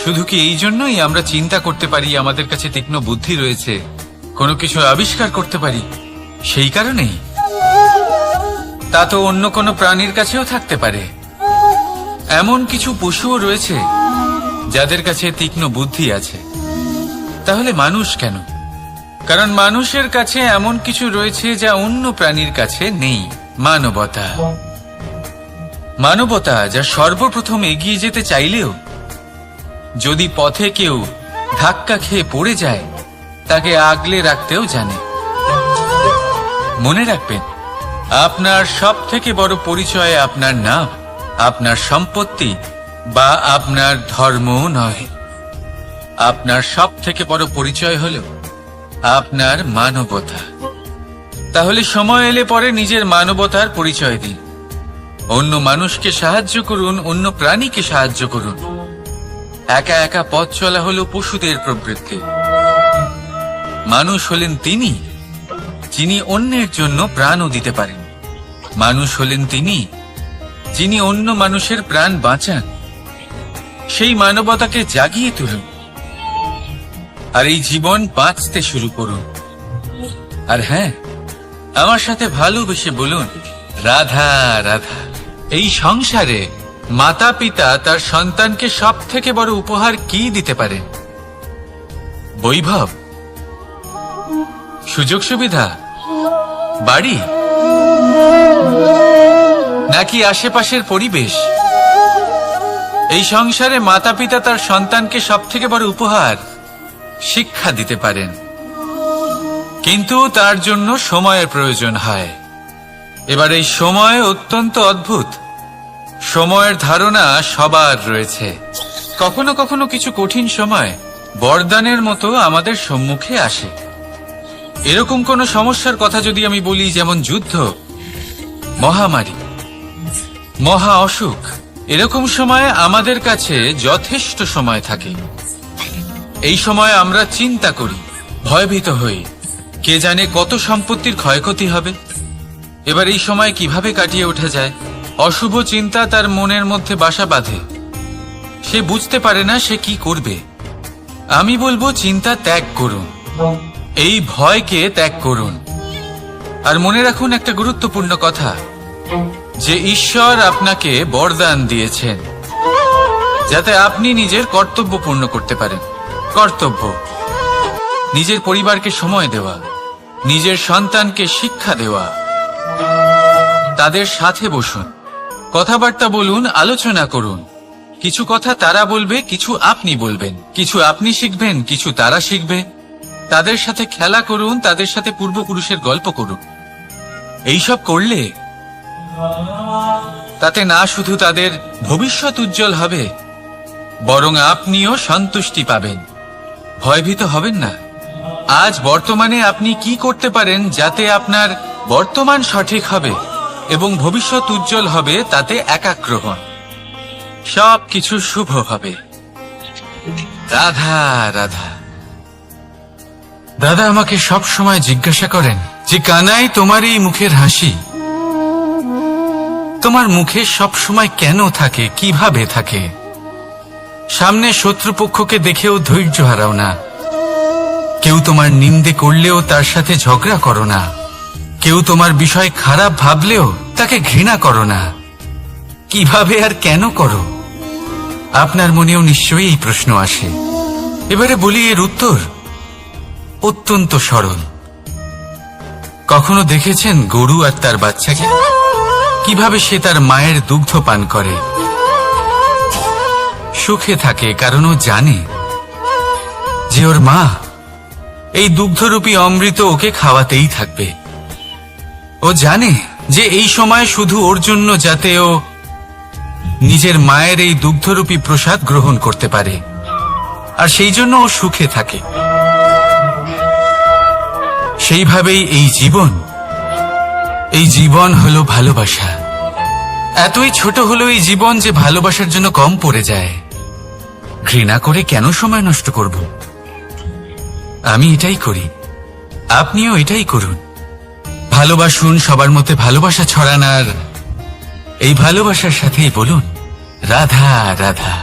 শুধু কি এই জন্যই আমরা চিন্তা করতে পারি, আমাদের কাছে তীক্ষ্ণ বুদ্ধি রয়েছে, কোনো কিছু আবিষ্কার করতে পারি, সেই কারণেই? তা তো অন্য কোনো প্রাণীর কাছেও থাকতে পারে। এমন কিছু পশুও রয়েছে যাদের কাছে তীক্ষ্ণ বুদ্ধি আছে। তাহলে মানুষ কেন? কারণ মানুষের কাছে এমন কিছু রয়েছে যা অন্য প্রাণীর কাছে নেই। মানবতা। মানবতা, যা সর্বপ্রথম এগিয়ে যেতে চাইলেও যদি পথে কেউ ধাক্কা খেয়ে পড়ে যায়, তাকে আগলে রাখতেও জানে। মনে রাখবেন, আপনার সব থেকে বড় পরিচয় আপনার নাম, আপনার সম্পত্তি বা আপনার ধর্মও নয়। আপনার সব থেকে বড় পরিচয় হলো আপনার মানবতা। তাহলে সময় এলে পরে নিজের মানবতার পরিচয় দিন। অন্য মানুষকে সাহায্য করুন, অন্য প্রাণীকে সাহায্য করুন। একা একা পথ চলা হলো পশুদের প্রবৃত্তি। মানুষ হলেন তিনি যিনি অন্যের জন্য প্রাণও দিতে পারেন। মানুষ হলেন তিনি যিনি অন্য মানুষের প্রাণ বাঁচান। সেই মানবতাকে জাগিয়ে তুলুন আর এই জীবন বাঁচতে শুরু করুন। আর হ্যাঁ, আমার সাথে ভালোবেসে বলুন, রাধা রাধা। এই সংসারে মাতা পিতা তার সন্তানকে সব থেকে বড় উপহার কি দিতে পারে? বৈভব, সুযোগ সুবিধা, বাড়ি, নাকি আশেপাশের পরিবেশ? এই সংসারে মাতা পিতা তার সন্তানকে সব থেকে বড় উপহার শিক্ষা দিতে পারেন, কিন্তু তার জন্য সময়ের প্রয়োজন হয়। এবার এই সময় অত্যন্ত অদ্ভুত। সময়ের ধারণা সবার রয়েছে। কখনো কখনো কিছু কঠিন সময় বরদানের মতো আমাদের সম্মুখে আসে। এরকম কোন সমস্যার কথা যদি আমি বলি, যেমন যুদ্ধ, মহামারী, মহা অসুখ, এরকম সময় আমাদের কাছে যথেষ্ট সময় থাকে। এই সময় আমরা চিন্তা করি, ভয়ভীত হই, কে জানে কত সম্পত্তির ক্ষয়ক্ষতি হবে। এবার এই সময় কিভাবে কাটিয়ে ওঠা যায়? অশুভ চিন্তা তার মনের মধ্যে বাসা বাঁধে। সে বুঝতে পারে না সে কি করবে। আমি বলবো, চিন্তা ত্যাগ করুন, এই ভয়কে ত্যাগ করুন। আর মনে রাখুন একটা গুরুত্বপূর্ণ কথা, যে ঈশ্বর আপনাকে বরদান দিয়েছেন যাতে আপনি নিজের কর্তব্য পূর্ণ করতে পারেন। কর্তব্য, নিজের পরিবারকে সময় দেওয়া, নিজের সন্তানকে শিক্ষা দেওয়া। তাদের সাথে বসুন, কথাবার্তা বলুন, আলোচনা করুন। কিছু কথা তারা বলবে, কিছু আপনি বলবেন, কিছু আপনি শিখবেন, কিছু তারা শিখবে। তাদের সাথে খেলা করুন, তাদের সাথে পূর্বপুরুষের গল্প করুন। এইসব করলে তাতে না শুধু তাদের ভবিষ্যৎ উজ্জ্বল হবে, বরং আপনিও সন্তুষ্টি পাবেন। ভয়ভীত হবেন না। আজ বর্তমানে আপনি কি করতে পারেন যাতে আপনার বর্তমান সঠিক হবে এবং ভবিষ্যৎ উজ্জ্বল হবে, তাতে একাগ্র হন। সব কিছু শুভ হবে। রাধা রাধা। দাদা আমাকে সব সময় জিজ্ঞাসা করেন যে, কানাই, তোমার এই মুখের হাসি, তোমার মুখে সব সময় কেন থাকে, কিভাবে থাকে? সামনে শত্রুপক্ষকে দেখেও ধৈর্য হারাও না। কেউ তোমার নিন্দে করলেও তার সাথে ঝগড়া করো না। কেউ তোমার বিষয় খারাপ ভাবলেও তাকে ঘৃণা করো না। কিভাবে আর কেন করো? আপনার মনেও নিশ্চয়ই এই প্রশ্ন আসে। এবারে বলি, এর উত্তর অত্যন্ত সরল। কখনো দেখেছেন গরু আর তার বাচ্চাকে কিভাবে সে তার মায়ের দুগ্ধ পান করে? সুখে থাকে, কারণ ও জানে যে ওর মা এই দুগ্ধরূপী অমৃত ওকে খাওয়াতেই থাকবে। ও জানে যে এই সময় শুধু ওর জন্য, যাতে ও নিজের মায়ের এই দুগ্ধরূপী প্রসাদ গ্রহণ করতে পারে, আর সেই জন্য ও সুখে থাকে। সেইভাবেই এই জীবন হলো ভালোবাসা। এতই ছোট হলো এই জীবন যে ভালোবাসার জন্য কম পড়ে যায়। ঘৃণা করে কেন সময় নষ্ট করব? আমি এটাই করি, আপনিও এটাই করুন। ভালোবাসুন, সবার মধ্যে ভালোবাসা ছড়ান, আর এই ভালোবাসার সাথেই বলুন রাধা রাধা।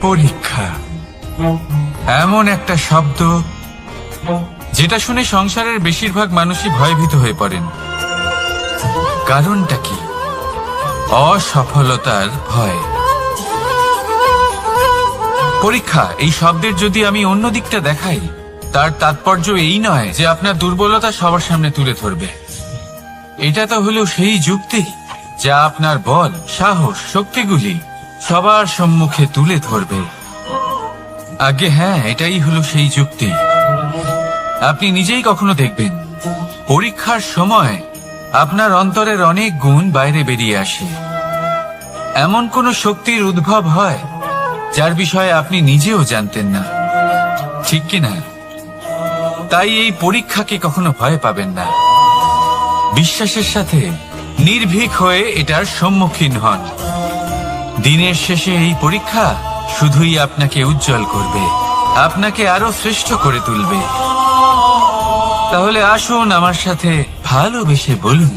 পরীক্ষা এমন একটা শব্দ যেটা শুনে সংসারের বেশিরভাগ মানুষই ভয়ভীত হয়ে পড়েন। কারণটা কি? অসফলতার ভয়। পরীক্ষা এই শব্দের যদি আমি অন্য দিকটা দেখাই, তার তাৎপর্য এই নয় যে আপনার দুর্বলতা সবার সামনে তুলে ধরবে। এটা তো হলো সেই যুক্তি যা আপনার বল, সাহস, শক্তিগুলি সবার সম্মুখে তুলে ধরবে। আগে হ্যাঁ, এটাই হলো সেই যুক্তি। আপনি নিজেই কখনো দেখবেন পরীক্ষার সময় আপনার অন্তরের অনেক গুণ বাইরে বেরিয়ে আসে। এমন কোন শক্তির উদ্ভব হয় যার বিষয়ে আপনি নিজেও জানতেন না, ঠিক কিনা? তাই এই পরীক্ষাকে কখনো ভয় পাবেন না। বিশ্বাসের সাথে নির্ভীক হয়ে এটার সম্মুখীন হন। দিনের শেষে এই পরীক্ষা শুধুই আপনাকে উজ্জ্বল করবে, আপনাকে আরো শ্রেষ্ঠ করে তুলবে। তাহলে আসুন আমার সাথে ভালোবেসে বলুন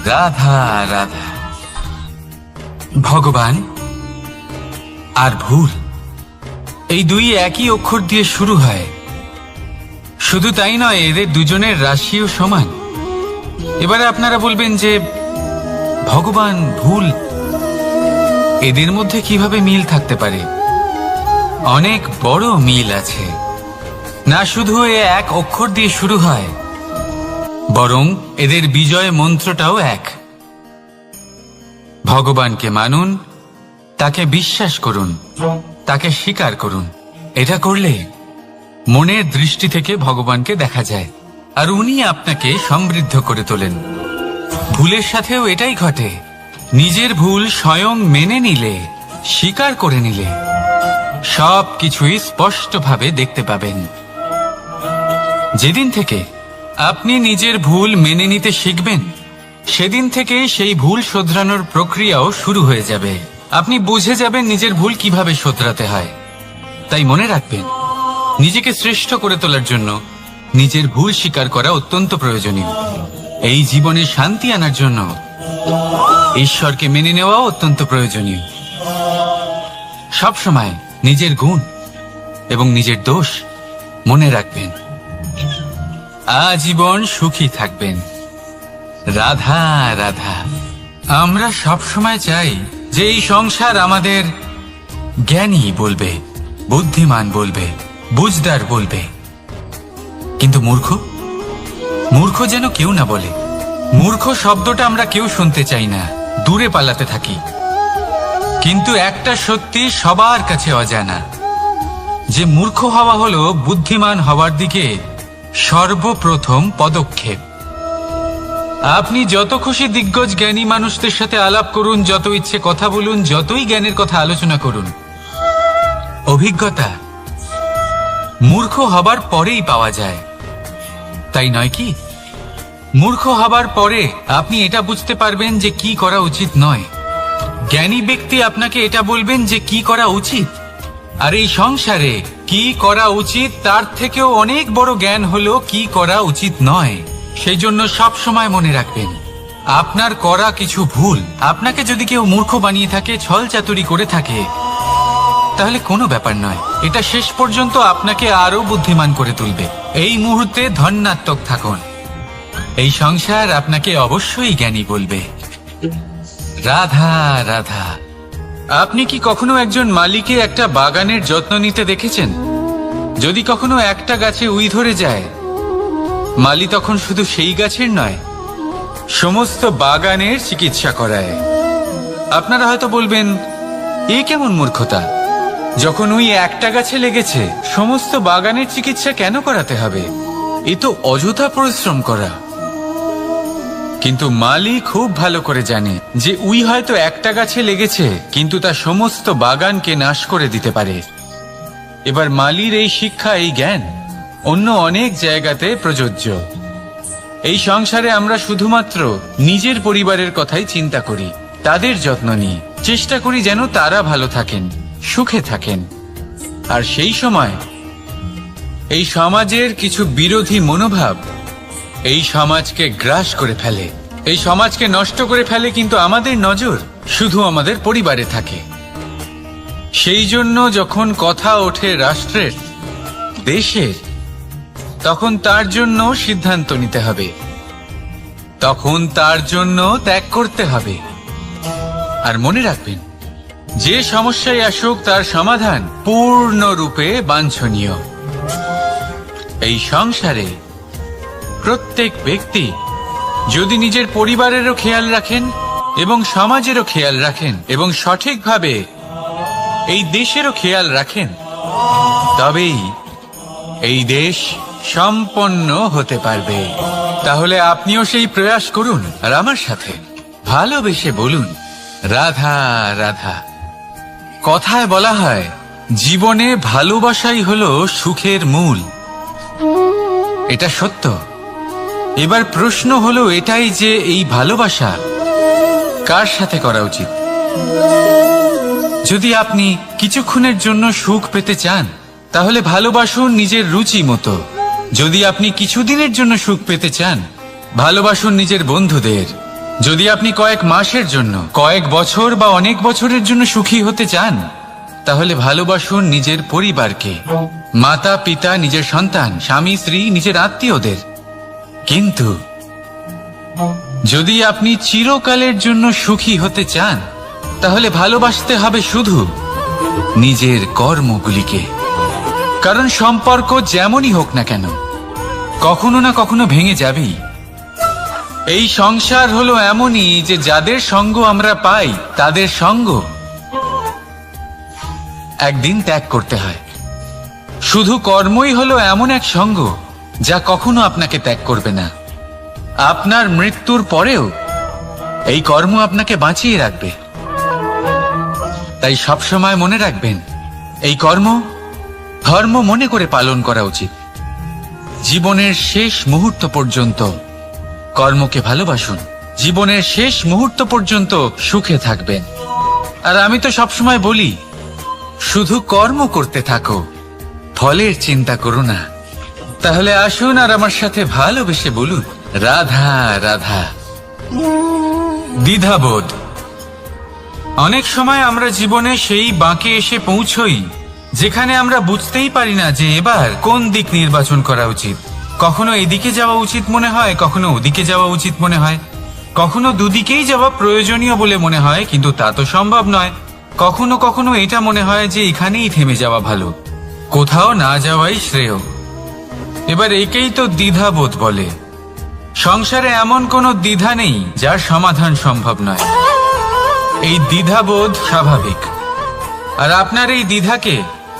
রাধা রাধা। ভগবান আর ভুল, এই দুই একই অক্ষর দিয়ে শুরু হয়। শুধু তাই নয়, এদের দুজনের রাশিও সমান। এবারে আপনারা বলবেন যে ভগবান, ভুল, এদের মধ্যে কিভাবে মিল থাকতে পারে? অনেক বড় মিল আছে। না শুধু এ এক অক্ষর দিয়ে শুরু হয়, বরং এদের বিজয় মন্ত্রটাও এক। ভগবানকে মানুন, তাকে বিশ্বাস করুন, তাকে স্বীকার করুন। এটা করলে মনের দৃষ্টি থেকে ভগবানকে দেখা যায়, আর উনি আপনাকে সমৃদ্ধ করে তোলেন। ভুলের সাথেও এটাই ঘটে। নিজের ভুল স্বয়ং মেনে নিলে, স্বীকার করে নিলে সব কিছুই স্পষ্টভাবে দেখতে পাবেন। যেদিন থেকে আপনি নিজের ভুল মেনে নিতে শিখবেন, সেদিন থেকে সেই ভুল শোধরানোর প্রক্রিয়াও শুরু হয়ে যাবে। আপনি বুঝে যাবেন নিজের ভুল কিভাবে শোধরাতে হয়। তাই মনে রাখবেন, নিজেকে শ্রেষ্ঠ করে তোলার জন্য নিজের ভুল স্বীকার করা অত্যন্ত প্রয়োজনীয়। এই জীবনে শান্তি আনার জন্য ঈশ্বরকে মেনে নেওয়াও অত্যন্ত প্রয়োজনীয়। সবসময় নিজের গুণ এবং নিজের দোষ মনে রাখবেন। আজীবন সুখী থাকবেন। রাধা রাধা। আমরা সবসময় চাই যে এই সংসার আমাদের জ্ঞানী বলবে, বুদ্ধিমান বলবে, বুঝদার বলবে, কিন্তু মূর্খ যেন কেউ না বলে। মূর্খ শব্দটা আমরা কেউ শুনতে চাই না, দূরে পালাতে থাকি। কিন্তু একটা সত্যি সবার কাছে অজানা, যে মূর্খ হওয়া হলো বুদ্ধিমান হওয়ার দিকে সর্বপ্রথম পদক্ষেপ। আপনি যত খুশি দিগ্গজ জ্ঞানী মানুষদের সাথে আলাপ করুন, যত ইচ্ছে কথা বলুন, যতই জ্ঞানের কথা আলোচনা করুন, অভিজ্ঞতা মূর্খ হবার পরেই পাওয়া যায়, তাই নয় কি? মূর্খ হবার পরে আপনি এটা বুঝতে পারবেন যে কি করা উচিত নয়। জ্ঞানী ব্যক্তি আপনাকে এটা বলবেন যে কি করা উচিত। আর এই সংসারে কি করা উচিত তার থেকেও অনেক বড় জ্ঞান হলো কি করা উচিত নয়। সেই জন্য সব সময় মনে রাখবেন, আপনার করা কিছু ভুল, আপনাকে যদি কেউ মূর্খ বানিয়ে থাকে, ছল চাতুরি করে থাকে, তাহলে কোনো ব্যাপার নয়। এটা শেষ পর্যন্ত আপনাকে আরো বুদ্ধিমান করে তুলবে। এই মুহূর্তে ধন্যাত্মক থাকুন। এই সংসার আপনাকে অবশ্যই জ্ঞানী বলবে। রাধা রাধা। আপনি কি কখনো একজন মালিকে একটা বাগানের যত্ন নিতে দেখেছেন? যদি কখনো একটা গাছে উই ধরে যায়, মালি তখন শুধু সেই গাছের নয়, সমস্ত বাগানের চিকিৎসা করায়। আপনারা হয়তো বলবেন, এ কেমন মূর্খতা, যখন উই একটা গাছে লেগেছে সমস্ত বাগানের চিকিৎসা কেন করাতে হবে? এ তো অযথা পরিশ্রম করা। কিন্তু মালি খুব ভালো করে জানে যে উই হয়তো একটা গাছে লেগেছে, কিন্তু তা সমস্ত বাগানকে নাশ করে দিতে পারে। এবার মালির এই শিক্ষা, এই জ্ঞান অন্য অনেক জায়গাতে প্রযোজ্য। এই সংসারে আমরা শুধুমাত্র নিজের পরিবারের কথাই চিন্তা করি, তাদের যত্ন নিই, চেষ্টা করি যেন তারা ভালো থাকেন, সুখে থাকেন। আর সেই সময় এই সমাজের কিছু বিরোধী মনোভাব এই সমাজকে গ্রাস করে ফেলে, এই সমাজকে নষ্ট করে ফেলে, কিন্তু আমাদের নজর শুধু আমাদের পরিবারে থাকে। সেই জন্য যখন কথা ওঠে রাষ্ট্রের, দেশের, তখন তার জন্য সিদ্ধান্ত নিতে হবে, তখন তার জন্য ত্যাগ করতে হবে। আর মনে রাখবেন, যে সমস্যায় আসুক তার সমাধান পূর্ণরূপে বাঞ্ছনীয়। এই সংসারে প্রত্যেক ব্যক্তি যদি নিজের পরিবারেরও খেয়াল রাখেন এবং সমাজেরও খেয়াল রাখেন এবং সঠিকভাবে এই দেশেরও খেয়াল রাখেন, তবেই এই দেশ সম্পন্ন হতে পারবে। তাহলে আপনিও সেই প্রয়াস করুন আর আমার সাথে ভালোবেসে বলুন, রাধা রাধা। কথায় বলা হয়, জীবনে ভালোবাসাই হলো সুখের মূল। এটা সত্য। এবার প্রশ্ন হলো এটাই যে এই ভালোবাসা কার সাথে করা উচিত? যদি আপনি কিছুক্ষণের জন্য সুখ পেতে চান, তাহলে ভালোবাসুন নিজের রুচি মতো। যদি আপনি কিছুদিনের জন্য সুখ পেতে চান, ভালোবাসুন নিজের বন্ধুদের। যদি আপনি কয়েক মাসের জন্য, কয়েক বছর বা অনেক বছরের জন্য সুখী হতে চান, তাহলে ভালোবাসুন নিজের পরিবারকে, মাতা পিতা, নিজের সন্তান, স্বামী স্ত্রী, নিজের আত্মীয়দের। কিন্তু যদি আপনি চিরকালের জন্য সুখী হতে চান, তাহলে ভালোবাসতে হবে শুধু নিজের কর্মগুলিকে। কারণ সম্পর্ক যেমনই হোক না কেন, কখনো না কখনো ভেঙে যাবেই। এই সংসার হলো এমনই যে যাদের সঙ্গ আমরা পাই, তাদের সঙ্গ একদিন ত্যাগ করতে হয়। শুধু কর্মই হলো এমন এক সঙ্গ যা কখনো আপনাকে ত্যাগ করবে না। আপনার মৃত্যুর পরেও এই কর্ম আপনাকে বাঁচিয়ে রাখবে। তাই সবসময় মনে রাখবেন, এই কর্ম ধর্ম মনে করে পালন করা উচিত। জীবনের শেষ মুহূর্ত পর্যন্ত কর্মকে ভালোবাসুন, জীবনের শেষ মুহূর্ত পর্যন্ত সুখে থাকবেন। আর আমি তো সবসময় বলি, শুধু কর্ম করতে থাকো, ফলের চিন্তা করো না। তাহলে আসুন আর আমার সাথে ভালোবেসে বলুন, রাধা রাধা। দ্বিধাবোধ। অনেক সময় আমরা জীবনে সেই বাঁকে এসে পৌঁছই যেখানে আমরা বুঝতেই পারি না যে এবার কোন দিক নির্বাচন করা উচিত। কখনো এদিকে যাওয়া উচিত মনে হয়, কখনো ওদিকে যাওয়া উচিত মনে হয়, কখনো দুদিকেই যাওয়া প্রয়োজনীয় বলে মনে হয়, কিন্তু তা তো সম্ভব নয়। কখনো কখনো এটা মনে হয় যে এখানেই থেমে যাওয়া ভালো, কোথাও না যাওয়াই শ্রেয়। এবার একেই তো দ্বিধাবোধ বলে। সংসারে এমন কোনো দ্বিধা নেই যার সমাধান সম্ভব নয়। এই দ্বিধাবোধ স্বাভাবিক। আর আপনার এই দ্বিধাকে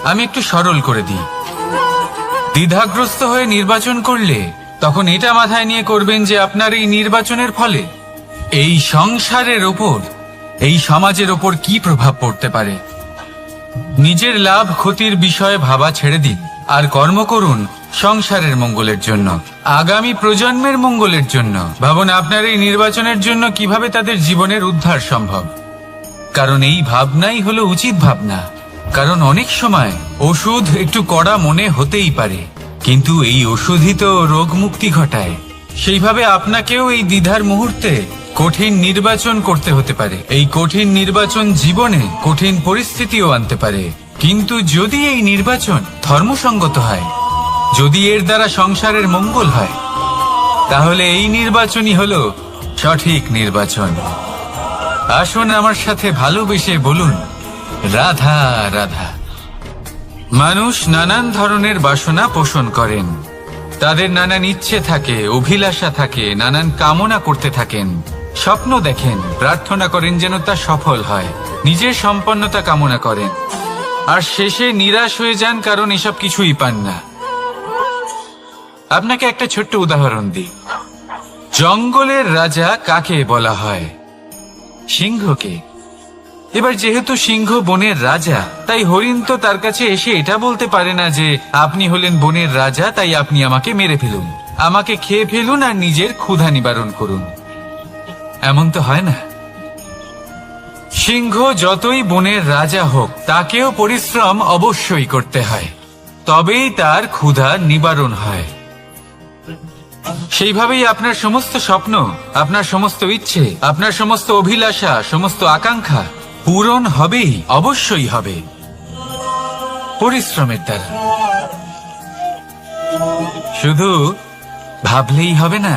আমি একটু সরল করে দিই। দ্বিধাগ্রস্ত হয়ে নির্বাচন করলে তখন এটা মাথায় নিয়ে করবেন যে আপনার এই নির্বাচনের ফলে এই সংসারের ওপর, এই সমাজের ওপর কি প্রভাব পড়তে পারে। নিজের লাভ ক্ষতির বিষয়ে ভাবা ছেড়ে দিন আর কর্ম করুন সংসারের মঙ্গলের জন্য, আগামী প্রজন্মের মঙ্গলের জন্য। ভাবুন আপনার এই নির্বাচনের জন্য কিভাবে তাদের জীবনের উদ্ধার সম্ভব। কারণ এই ভাবনাই হলো উচিত ভাবনা। কারণ অনেক সময় ওষুধ একটু কড়া মনে হতেই পারে, কিন্তু এই ওষুধই তো রোগ মুক্তি ঘটায়। সেইভাবে আপনাকেও এই দ্বিধার মুহূর্তে কঠিন নির্বাচন করতে হতে পারে। এই কঠিন নির্বাচন জীবনে কঠিন পরিস্থিতিও আনতে পারে, কিন্তু যদি এই নির্বাচন ধর্মসঙ্গত হয়, যদি এর দ্বারা সংসারের মঙ্গল হয়, তাহলে এই নির্বাচনই হলো সঠিক নির্বাচন। আসুন আমার সাথে ভালোবেসে বলুন, রাধা রাধা। মানুষ নানান ধরনের বাসনা পোষণ করেন, তাদের নানান ইচ্ছে থাকে, অভিলাষা থাকে, নানান কামনা করতে থাকেন, স্বপ্ন দেখেন, প্রার্থনা করেন যেন তা সফল হয়, নিজের সম্পন্নতা কামনা করেন, আর শেষে নিরাশ হয়ে যান কারণ এসব কিছুই পান না। আপনাকে একটা ছোট্ট উদাহরণ দিই। জঙ্গলের রাজা কাকে বলা হয়? সিংহকে। এবার যেহেতু সিংহ বনের রাজা, তাই হরিণ তো তার কাছে এসে এটা বলতে পারে না যে আপনি হলেন বনের রাজা, তাই আপনি আমাকে মেরে ফেলুন, আমাকে খেয়ে ফেলুন আর নিজের ক্ষুধা নিবারণ করুন। এমন তো হয় না। সিংহ যতই বনের রাজা হোক, তাকেও পরিশ্রম অবশ্যই করতে হয়, তবেই তার ক্ষুধা নিবারণ হয়। সেইভাবেই আপনার সমস্ত স্বপ্ন, আপনার সমস্ত ইচ্ছে, আপনার সমস্ত অভিলাষা, সমস্ত আকাঙ্ক্ষা পূরণ হবেই, অবশ্যই হবে, পরিশ্রমের দ্বারা। শুধু ভাবলেই হবে না।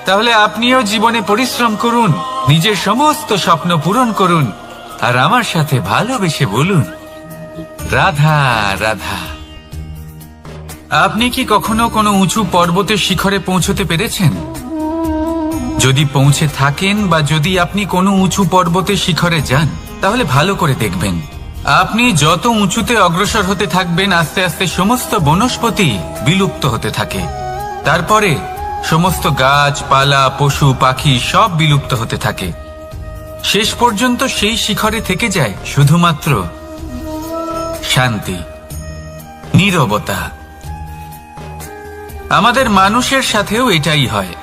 তাহলে আপনিও জীবনে পরিশ্রম করুন, নিজের সমস্ত স্বপ্ন পূরণ করুন, আর আমার সাথে ভালোবেসে বলুন, রাধা রাধা। আপনি কি কখনো কোনো উঁচু পর্বতের শিখরে পৌঁছতে পেরেছেন? যদি পৌঁছে থাকেন বা যদি আপনি কোনো উঁচু পর্বতের শিখরে যান, তাহলে ভালো করে দেখবেন, আপনি যত উঁচুতে অগ্রসর হতে থাকবেন, আস্তে আস্তে সমস্ত বনস্পতি বিলুপ্ত হতে থাকে। তারপরে সমস্ত গাছপালা, পশু পাখি সব বিলুপ্ত হতে থাকে। শেষ পর্যন্ত সেই শিখরে থেকে যায় শুধুমাত্র শান্তি, নীরবতা। আমাদের মানুষের সাথেও এটাই হয়।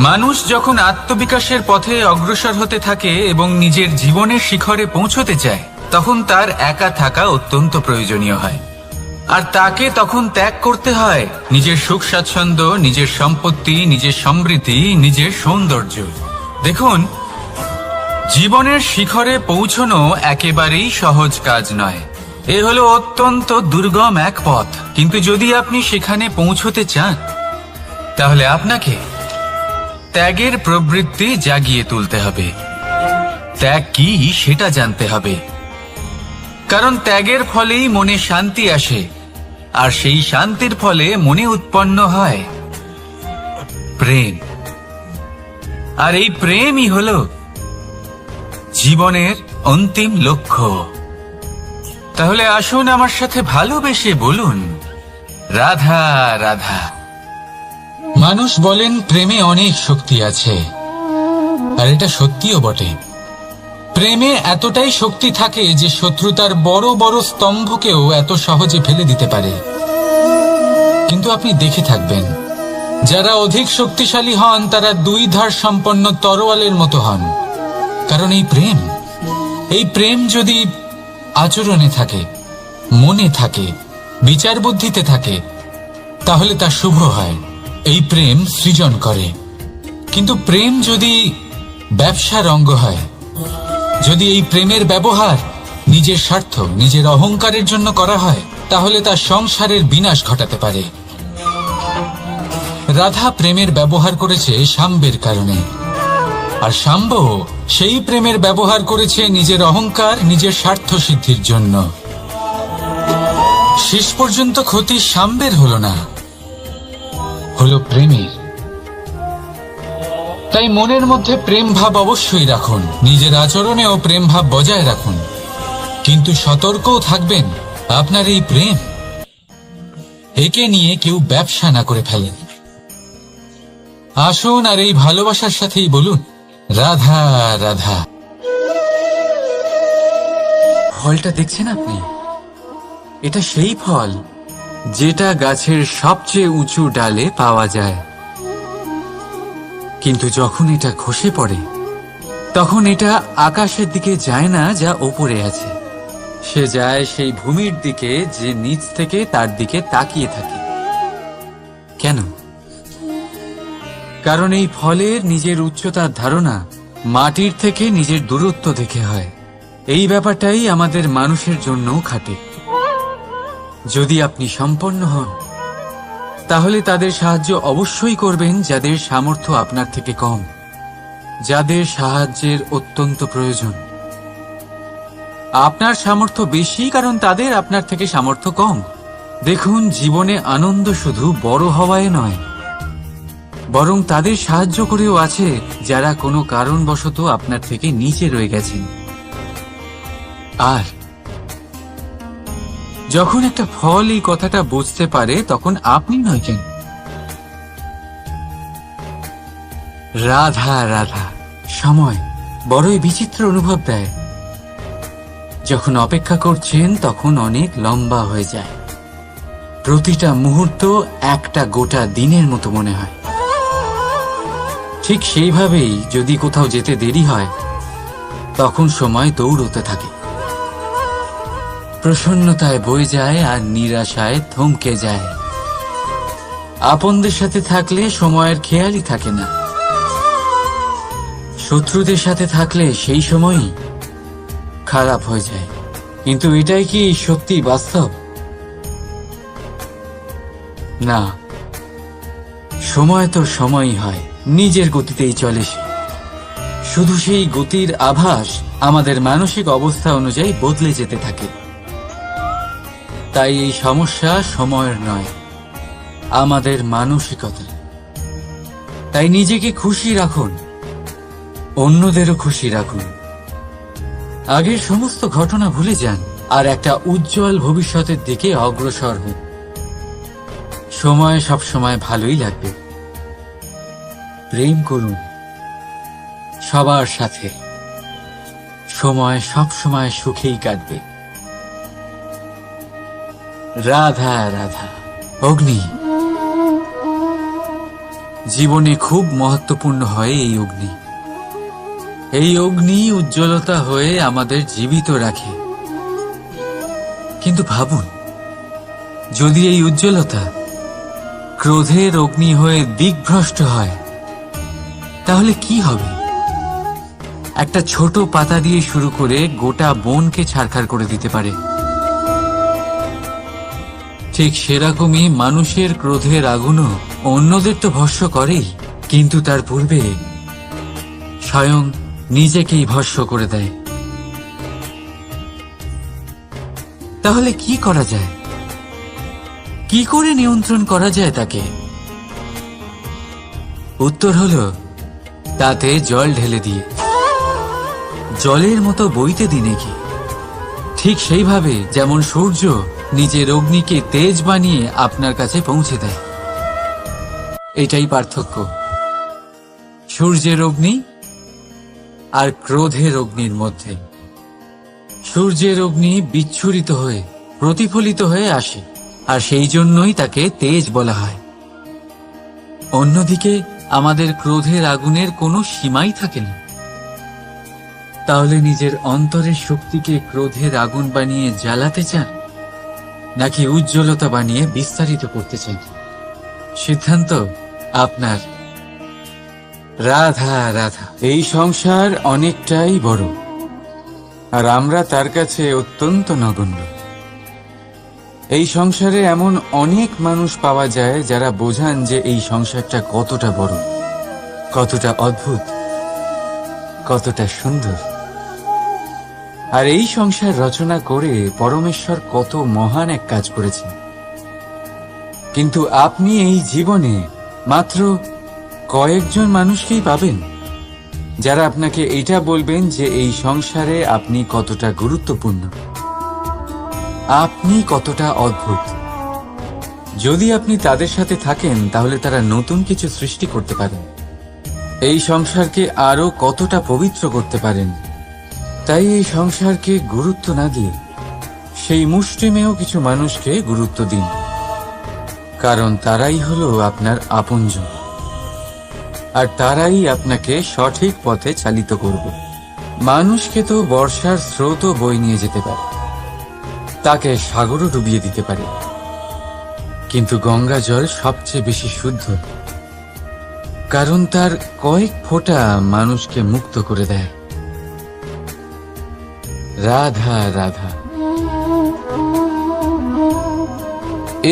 মানুষ যখন আত্মবিকাশের পথে অগ্রসর হতে থাকে এবং নিজের জীবনের শিখরে পৌঁছতে চায়, তখন তার একা থাকা অত্যন্ত প্রয়োজনীয় হয়। আর তাকে তখন ত্যাগ করতে হয় নিজের সুখ স্বাচ্ছন্দ্য, নিজের সম্পত্তি, নিজের সমৃদ্ধি, নিজের সৌন্দর্য। দেখুন, জীবনের শিখরে পৌঁছনো একেবারেই সহজ কাজ নয়। এ হলো অত্যন্ত দুর্গম এক পথ। কিন্তু যদি আপনি সেখানে পৌঁছতে চান, তাহলে আপনাকে ত্যাগের প্রবৃত্তি জাগিয়ে তুলতে হবে। ত্যাগ কি সেটা জানতে হবে, কারণ ত্যাগের ফলেই মনে শান্তি আসে, আর সেই শান্তির ফলে মনে উৎপন্ন হয় প্রেম। আর এই প্রেমই হলো জীবনের অন্তিম লক্ষ্য। তাহলে আসুন আমার সাথে ভালোবেসে বলুন, রাধা রাধা। মানুষ বলেন প্রেমে অনেক শক্তি আছে, আর এটা সত্যিও বটে। প্রেমে এতটাই শক্তি থাকে যে শত্রুতার বড় বড় স্তম্ভকেও এত সহজে ফেলে দিতে পারে। কিন্তু আপনি দেখে থাকবেন, যারা অধিক শক্তিশালী হন তারা দুই ধার সম্পন্ন তরোয়ালের মতো হন। কারণ এই প্রেম যদি আচরণে থাকে, মনে থাকে, বিচার বুদ্ধিতে থাকে, তাহলে তা শুভ হয়। এই প্রেম সৃজন করে। কিন্তু প্রেম যদি ব্যবসার অঙ্গ হয়, যদি এই প্রেমের ব্যবহার নিজের স্বার্থ, নিজের অহংকারের জন্য করা হয়, তাহলে তা সংসারের বিনাশ ঘটাতে পারে। রাধা প্রেমের ব্যবহার করেছে শাম্বের কারণে, আর শাম্ব সেই প্রেমের ব্যবহার করেছে নিজের অহংকার, নিজের স্বার্থ সিদ্ধির জন্য। শেষ পর্যন্ত ক্ষতি শাম্বের হলো না, হলো প্রেমের। তাই মনের মধ্যে প্রেম ভাব অবশ্যই রাখুন, নিজের আচরণেও প্রেম ভাব বজায় রাখুন, কিন্তু সতর্কও থাকবেন আপনার এই প্রেম, একে নিয়ে কেউ ব্যবসা না করে ফেলেন। আসুন আর এই ভালোবাসার সাথেই বলুন, রাধা রাধা। ফলটা দেখছেন আপনি? এটা সেই ফল যেটা গাছের সবচেয়ে উঁচু ডালে পাওয়া যায়, কিন্তু যখন এটা খসে পড়ে, তখন এটা আকাশের দিকে যায় না যা ওপরে আছে, সে যায় সেই ভূমির দিকে যে নিচ থেকে তার দিকে তাকিয়ে থাকে। কেন? কারণ এই ফলের নিজের উচ্চতার ধারণা মাটির থেকে নিজের দূরত্ব দেখে হয়। এই ব্যাপারটাই আমাদের মানুষের জন্যও খাটে। যদি আপনি সম্পন্ন হন, তাহলে তাদের সাহায্য অবশ্যই করবেন যাদের সামর্থ্য আপনার থেকে কম, যাদের সাহায্যের অত্যন্ত প্রয়োজন। আপনার সামর্থ্য বেশি কারণ তাদের আপনার থেকে সামর্থ্য কম। দেখুন, জীবনে আনন্দ শুধু বড় হওয়ায় নয়, বরং তাদের সাহায্য করেও আছে যারা কোনো কারণবশত আপনার থেকে নিচে রয়ে গেছেন। আর যখন একটা ফল এই কথাটা বুঝতে পারে তখন আপনি নয় কেন, রাধা রাধা। সময় বড়ই বিচিত্র অনুভব দেয়। যখন অপেক্ষা করছেন তখন অনেক লম্বা হয়ে যায়। প্রতিটা মুহূর্ত একটা গোটা দিনের মতো মনে হয়। ঠিক সেইভাবেই যদি কোথাও যেতে দেরি হয় তখন সময় দৌড়তে থাকে, প্রসন্নতায় বয়ে যায় আর নিরাশায় থমকে যায়। আপনদের সাথে থাকলে সময়ের খেয়ালই থাকে না, শত্রুদের সাথে থাকলে সেই সময়ই খারাপ হয়ে যায়। কিন্তু এটাই কি সত্যি বাস্তব? না, সময় তো সময়ই হয়, নিজের গতিতেই চলে সে। শুধু সেই গতির আভাস আমাদের মানসিক অবস্থা অনুযায়ী বদলে যেতে থাকে। তাই এই সমস্যা সময়ের নয়, আমাদের মানসিকতা। তাই নিজেকে খুশি রাখুন, অন্যদেরও খুশি রাখুন। আগের সমস্ত ঘটনা ভুলে যান আর একটা উজ্জ্বল ভবিষ্যতের দিকে অগ্রসর হন। সময় সবসময় ভালোই লাগবে। প্রেম করুন সবার সাথে, সময় সবসময় সুখেই কাটবে। রাধা রাধা। অগ্নি জীবনে খুব মহত্বপূর্ণ হয়। এই অগ্নি, এই অগ্নি উজ্জ্বলতা হয়ে আমাদের জীবিত রাখে। কিন্তু ভাবুন, যদি এই উজ্জ্বলতা ক্রোধের অগ্নি হয়ে দিকভ্রষ্ট হয় তাহলে কি হবে? একটা ছোট পাতা দিয়ে শুরু করে গোটা বনকে ছারখার করে দিতে পারে। ঠিক সেরকমই মানুষের ক্রোধের আগুনও অন্যদের তো ভস্ম করেই, কিন্তু তার পূর্বে স্বয়ং নিজেকেই ভস্ম করে দেয়। তাহলে কি করা যায়? কি করে নিয়ন্ত্রণ করা যায় তাকে? উত্তর হলো তাতে জল ঢেলে দিয়ে, জলের মতো বইতে দিন কি। ঠিক সেইভাবে যেমন সূর্য নিজের অগ্নিকে তেজ বানিয়ে আপনার কাছে পৌঁছে দেয়। এটাই পার্থক্য সূর্যের অগ্নি আর ক্রোধের অগ্নির মধ্যে। সূর্যের অগ্নি বিচ্ছুরিত হয়ে প্রতিফলিত হয়ে আসে, আর সেই জন্যই তাকে তেজ বলা হয়। অন্যদিকে আমাদের ক্রোধের আগুনের কোনো সীমাই থাকে না। তাহলে নিজের অন্তরের শক্তিকে ক্রোধের আগুন বানিয়ে জ্বালাতে চান, নাকি উজ্জ্বলতা বানিয়ে বিস্তারিত করতে চান? সিদ্ধান্ত আপনার। রাধা রাধা। এই সংসার অনেকটাই বড়, আর আমরা তার কাছে অত্যন্ত নগণ্য। এই সংসারে এমন অনেক মানুষ পাওয়া যায় যারা বোঝান যে এই সংসারটা কতটা বড়, কতটা অদ্ভুত, কতটা সুন্দর। আর এই সংসার রচনা করে পরমেশ্বর কত মহান এক কাজ করেছেন। কিন্তু আপনি এই জীবনে মাত্র কয়েকজন মানুষকেই পাবেন যারা আপনাকে এটা বলবেন যে এই সংসারে আপনি কতটা গুরুত্বপূর্ণ, আপনি কতটা অদ্ভুত। যদি আপনি তাদের সাথে থাকেন তাহলে তারা নতুন কিছু সৃষ্টি করতে পারেন, এই সংসারকে আরো কতটা পবিত্র করতে পারেন। তাই এই সংসারকে গুরুত্ব না দিয়ে সেই মুষ্টিমেয় কিছু মানুষকে গুরুত্ব দিন, কারণ তারাই হলো আপনার আপনজন, আর তারাই আপনাকে সঠিক পথে চালিত করবে। মানুষকে তো বর্ষার স্রোতও বয়ে নিয়ে যেতে পারে, তাকে সাগরও ডুবিয়ে দিতে পারে, কিন্তু গঙ্গা জল সবচেয়ে বেশি শুদ্ধ, কারণ তার কয়েক ফোঁটা মানুষকে মুক্ত করে দেয়। রাধা রাধা।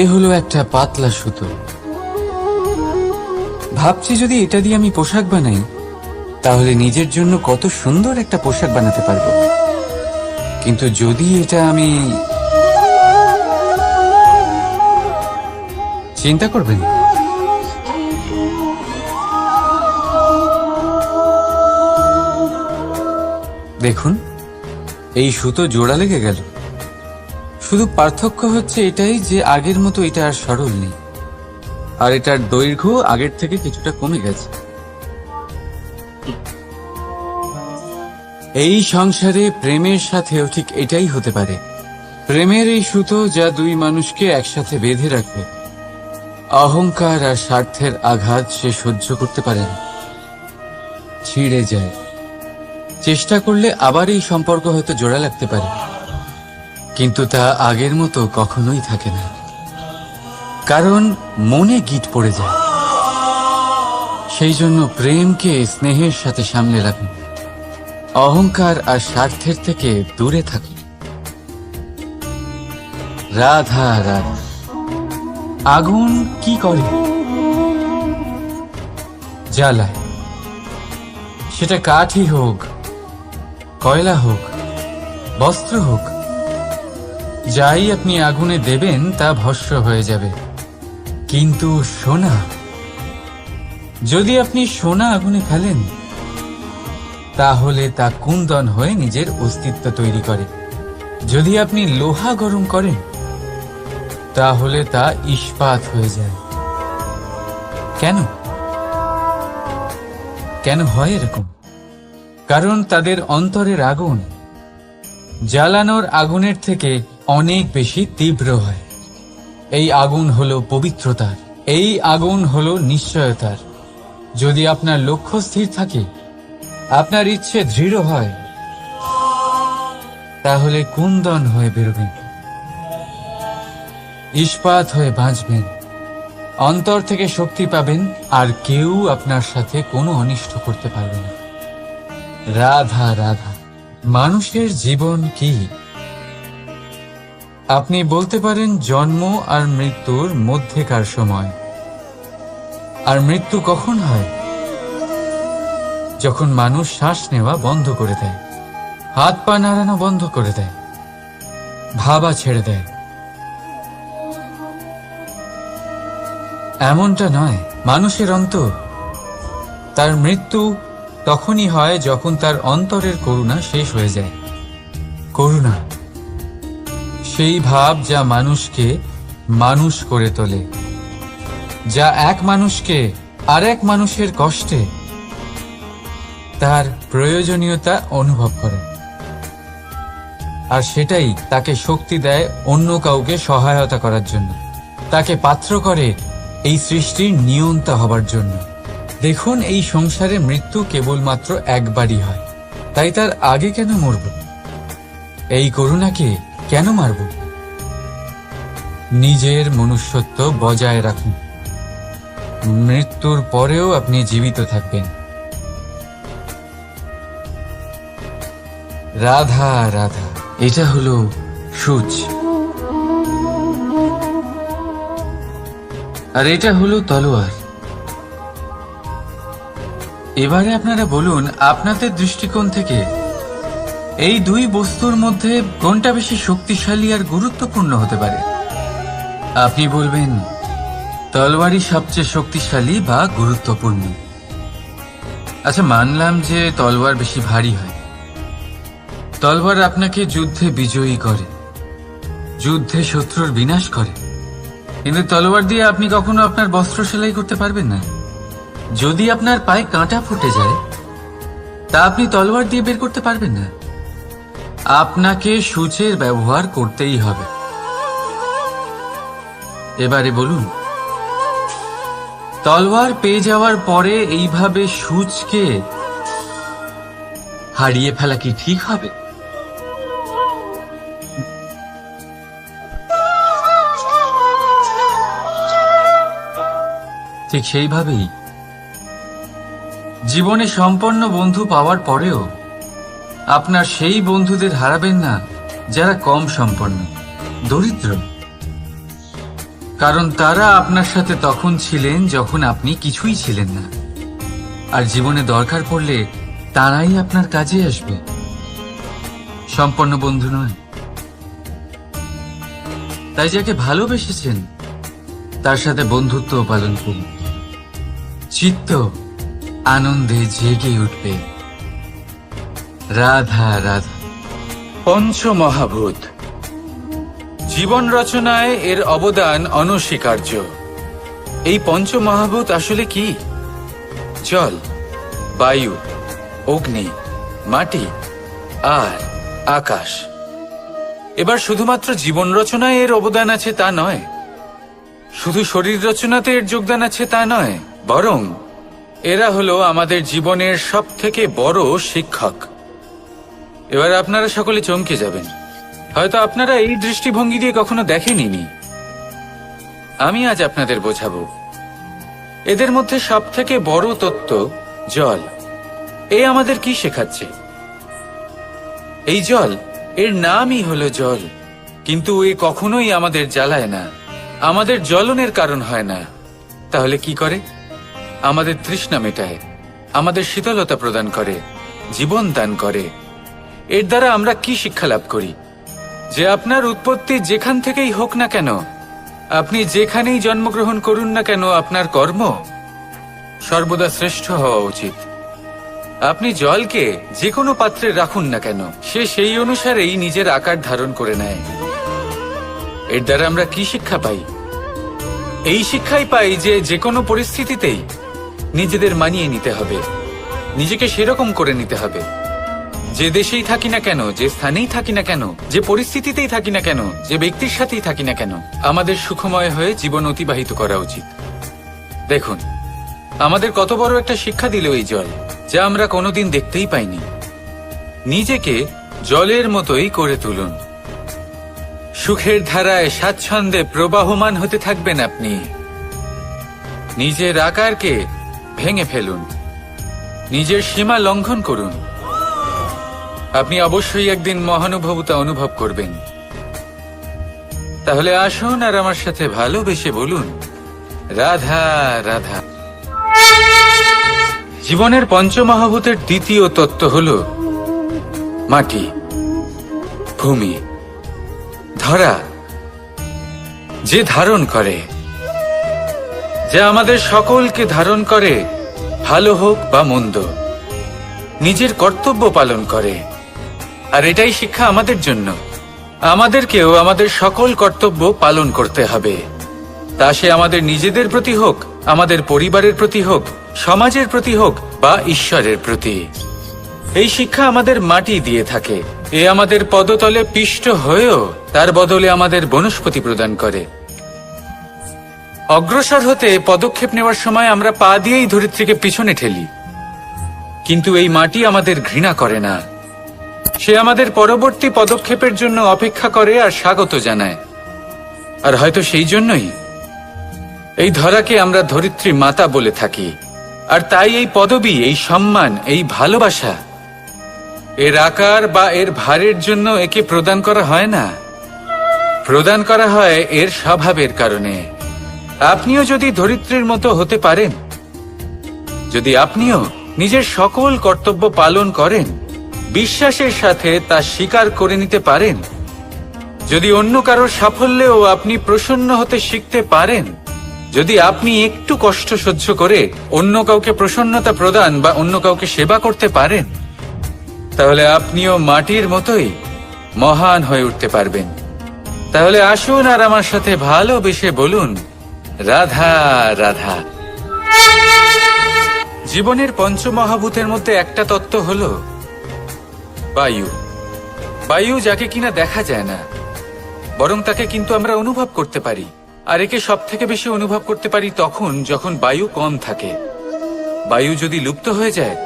এ হলো একটা পাতলা সুতো, ভাবছি যদি এটা দিয়ে আমি পোশাক বানাই তাহলে নিজের জন্য কত সুন্দর একটা পোশাক বানাতে পারবো। কিন্তু যদি এটা আমি চিন্তা করবেন, দেখুন এই সুতো জোড়া লেগে গেল। শুধু পার্থক্য হচ্ছে এটাই যে আগের মতো এটা আর সরল নেই, আর এটার দৈর্ঘ্য আগের থেকে কিছুটা কমে গেছে। এই সংসারে প্রেমের সাথেও ঠিক এটাই হতে পারে। প্রেমের এই সুতো যা দুই মানুষকে একসাথে বেঁধে রাখবে। অহংকার আর স্বার্থের আঘাত সে সহ্য করতে পারে না, ছিঁড়ে যায়। চেষ্টা করলে আবার এই সম্পর্ক হয়তো জোড়া লাগতে পারে, কিন্তু তা আগের মতো কখনোই থাকে না, কারণ মনে গিট পড়ে যায়। সেই জন্য প্রেমকে স্নেহের সাথে সামনে রাখুন, অহংকার আর স্বার্থের থেকে দূরে থাকুন। রাধা রাধা। আগুন কি করে? জ্বালায়। সেটা কাঠই হোক, কয়লা হোক, বস্ত্র হোক, যাই আপনি আগুনে দেবেন তা ভস্ম হয়ে যাবে। কিন্তু সোনা, যদি আপনি সোনা আগুনে ফেলেন তাহলে তা কুন্দন হয়ে নিজের অস্তিত্ব তৈরি করে। যদি আপনি লোহা গরম করেন তাহলে তা ইস্পাত হয়ে যায়। কেন কেন হয় এরকম? কারণ তাদের অন্তরের আগুন জ্বালানোর আগুনের থেকে অনেক বেশি তীব্র হয়। এই আগুন হলো পবিত্রতার, এই আগুন হলো নিশ্চয়তার। যদি আপনার লক্ষ্য স্থির থাকে, আপনার ইচ্ছে দৃঢ় হয়, তাহলে কুন্দন হয়ে বেরোবেন, ইস্পাত হয়ে বাঁচবেন, অন্তর থেকে শক্তি পাবেন, আর কেউ আপনার সাথে কোনো অনিষ্ট করতে পারবে না। রাধা রাধা। মানুষের জীবন কি? আপনি বলতে পারেন জন্ম আর মৃত্যুর মধ্যেকার সময়। আর মৃত্যু কখন হয়? যখন মানুষ শ্বাস নেওয়া বন্ধ করে দেয়, হাত পা নাড়ানো বন্ধ করে দেয়, ভাবা ছেড়ে দেয়। এমনটা নয়, মানুষের অন্তর, তার মৃত্যু তখনই হয় যখন তার অন্তরের করুণা শেষ হয়ে যায়। করুণা সেই ভাব যা মানুষকে মানুষ করে তোলে, যা এক মানুষকে আরেক মানুষের কষ্টে তার প্রয়োজনীয়তা অনুভব করে, আর সেটাই তাকে শক্তি দেয় অন্য কাউকে সহায়তা করার জন্য, তাকে পাত্র করে এই সৃষ্টির নিয়ন্তা হবার জন্য। দেখুন, এই সংসারে মৃত্যু কেবলমাত্র একবারই হয়, তাই তার আগে কেন মরব? এই করুণাকে কেন মারব? নিজের মনুষ্যত্ব বজায় রাখুন, মৃত্যুর পরেও আপনি জীবিত থাকবেন। রাধা রাধা। এটা হলো সূচ, আর এটা হলো তলোয়ার। এবারে আপনারা বলুন, আপনাদের দৃষ্টিকোণ থেকে এই দুই বস্তুর মধ্যে কোনটা বেশি শক্তিশালী আর গুরুত্বপূর্ণ হতে পারে? আপনি বলবেন তলোয়ারই সবচেয়ে শক্তিশালী বা গুরুত্বপূর্ণ। আচ্ছা, মানলাম যে তলোয়ার বেশি ভারী হয়। তলোয়ার আপনাকে যুদ্ধে বিজয়ী করে, যুদ্ধে শত্রুর বিনাশ করে, কিন্তু তলোয়ার দিয়ে আপনি কখনো আপনার বস্ত্র সেলাই করতে পারবেন না। যদি আপনার পায়ে কাঁটা ফুটে যায়, তা আপনি তলোয়ার দিয়ে বের করতে পারবেন না। আপনাকে সূচের ব্যবহার করতেই হবে। এবারে বলুন, তলোয়ার পেয়ে যাওয়ার পরে এইভাবে সূচকে হারিয়ে ফেলা কি ঠিক হবে? ঠিক সেইভাবেই জীবনে সম্পন্ন বন্ধু পাওয়ার পরেও আপনার সেই বন্ধুদের হারাবেন না যারা কম সম্পন্ন, দরিদ্র। কারণ তারা আপনার সাথে তখন ছিলেন যখন আপনি কিছুই ছিলেন না, আর জীবনে দরকার পড়লে তারাই আপনার কাজে আসবে। সম্পন্ন বন্ধু নয়। তাই যাকে ভালোবেসেছেন তার সাথে বন্ধুত্ব পালন করুন। চিত্ত আনন্দে জেগে উঠবে। রাধা রাধা। পঞ্চমহাভূত জীবন রচনায় এর অবদান অনস্বীকার্য। এই পঞ্চমহাভূত আসলে কি? জল, বায়ু, অগ্নি, মাটি আর আকাশ। এবার শুধুমাত্র জীবন রচনায় এর অবদান আছে তা নয়, শুধু শরীর রচনাতে এর যোগদান আছে তা নয়, বরং এরা হলো আমাদের জীবনের সবথেকে বড় শিক্ষক। এবার আপনারা সকলে চমকে যাবেন। হয়তো আপনারা এই দৃষ্টিভঙ্গি দিয়ে কখনো দেখেননি। আমি আজ আপনাদের বোঝাবো। এদের মধ্যে সবথেকে বড় তত্ত্ব জল। এ আমাদের কি শেখাচ্ছে? এই জল, এর নামই হলো জল, কিন্তু এ কখনোই আমাদের জ্বালায় না, আমাদের জ্বলনের কারণ হয় না। তাহলে কি করে? আমাদের তৃষ্ণা মেটায়, আমাদের শীতলতা প্রদান করে, জীবন দান করে। এর দ্বারা আমরা কি শিক্ষা লাভ করি? যে আপনার উৎপত্তি যেখান থেকেই হোক না কেন, আপনি যেখানেই জন্মগ্রহণ করুন না কেন, আপনার কর্ম সর্বদা শ্রেষ্ঠ হওয়া উচিত। আপনি জলকে যে কোনো পাত্রে রাখুন না কেন, সে সেই অনুসারেই নিজের আকার ধারণ করে নেয়। এর দ্বারা আমরা কি শিক্ষা পাই? এই শিক্ষাই পাই যে যে কোনো পরিস্থিতিতেই নিজেদের মানিয়ে নিতে হবে, নিজেকে সেরকম করে নিতে হবে। যে দেশেই থাকি না কেন, যে স্থানেই থাকি না কেন, যে পরিস্থিতিতেই থাকি না কেন, যে ব্যক্তির সাথেই থাকি না কেন, আমাদের সুখময় হয়ে জীবন অতিবাহিত করা উচিত। দেখুন, আমাদের কত বড় একটা শিক্ষা দিল এই জল, যা আমরা কোনোদিন দেখতেই পাইনি। নিজেকে জলের মতোই করে তুলুন। সুখের ধারায় স্বাচ্ছন্দ্যে প্রবাহমান হতে থাকবেন আপনি। নিজের আকারকে ভেঙে ফেলুন, নিজের সীমা লঙ্ঘন করুন। আপনি অবশ্যই একদিন মহানুভবতা অনুভব করবেন। তাহলে আসুন আর আমার সাথে ভালোবেসে বলুন, রাধা রাধা। জীবনের পঞ্চমহাভূতের দ্বিতীয় তত্ত্ব হল মাটি, ভূমি, ধরা, যে ধারণ করে, যা আমাদের সকলকে ধারণ করে, ভালো হোক বা মন্দ, নিজের কর্তব্য পালন করে। আর এটাই শিক্ষা আমাদের জন্য। আমাদেরকেও আমাদের সকল কর্তব্য পালন করতে হবে, তা সে আমাদের নিজেদের প্রতি হোক, আমাদের পরিবারের প্রতি হোক, সমাজের প্রতি হোক বা ঈশ্বরের প্রতি। এই শিক্ষা আমাদের মাটি দিয়ে থাকে। এ আমাদের পদতলে পিষ্ট হয়েও তার বদলে আমাদের বনস্পতি প্রদান করে। অগ্রসর হতে পদক্ষেপ নেওয়ার সময় আমরা পা দিয়েই ধরিত্রীকে পিছনে ঠেলি, কিন্তু এই মাটি আমাদের ঘৃণা করে না। সে আমাদের পরবর্তী পদক্ষেপের জন্য অপেক্ষা করে আর স্বাগত জানায়। আর হয়তো সেই জন্যই এই ধরাকে আমরা ধরিত্রী মাতা বলে থাকি। আর তাই এই পদবী, এই সম্মান, এই ভালোবাসা, এর আকার বা এর ভারের জন্য একে প্রদান করা হয় না, প্রদান করা হয় এর স্বভাবের কারণে। আপনিও যদি ধরিত্রীর মতো হতে পারেন, যদি আপনিও নিজের সকল কর্তব্য পালন করেন, বিশ্বাসের সাথে তা স্বীকার করে নিতে পারেন, যদি অন্য কারোর সাফল্যেও আপনি প্রসন্ন হতে শিখতে পারেন, যদি আপনি একটু কষ্ট সহ্য করে অন্য কাউকে প্রসন্নতা প্রদান বা অন্য কাউকে সেবা করতে পারেন, তাহলে আপনিও মাটির মতোই মহান হয়ে উঠতে পারবেন। তাহলে আসুন আর আমার সাথে ভালোবেসে বলুন, রাধা রাধা। জীবনের পঞ্চমহাভূতের মধ্যে একটা তত্ত্ব হল বায়ু। বায়ু, যাকে কিনা দেখা যায় না, বরং তাকে কিন্তু আমরা অনুভব করতে পারি। আর একে সব থেকে বেশি অনুভব করতে পারি তখন যখন বায়ু কম থাকে। বায়ু যদি লুপ্ত হয়ে যায়,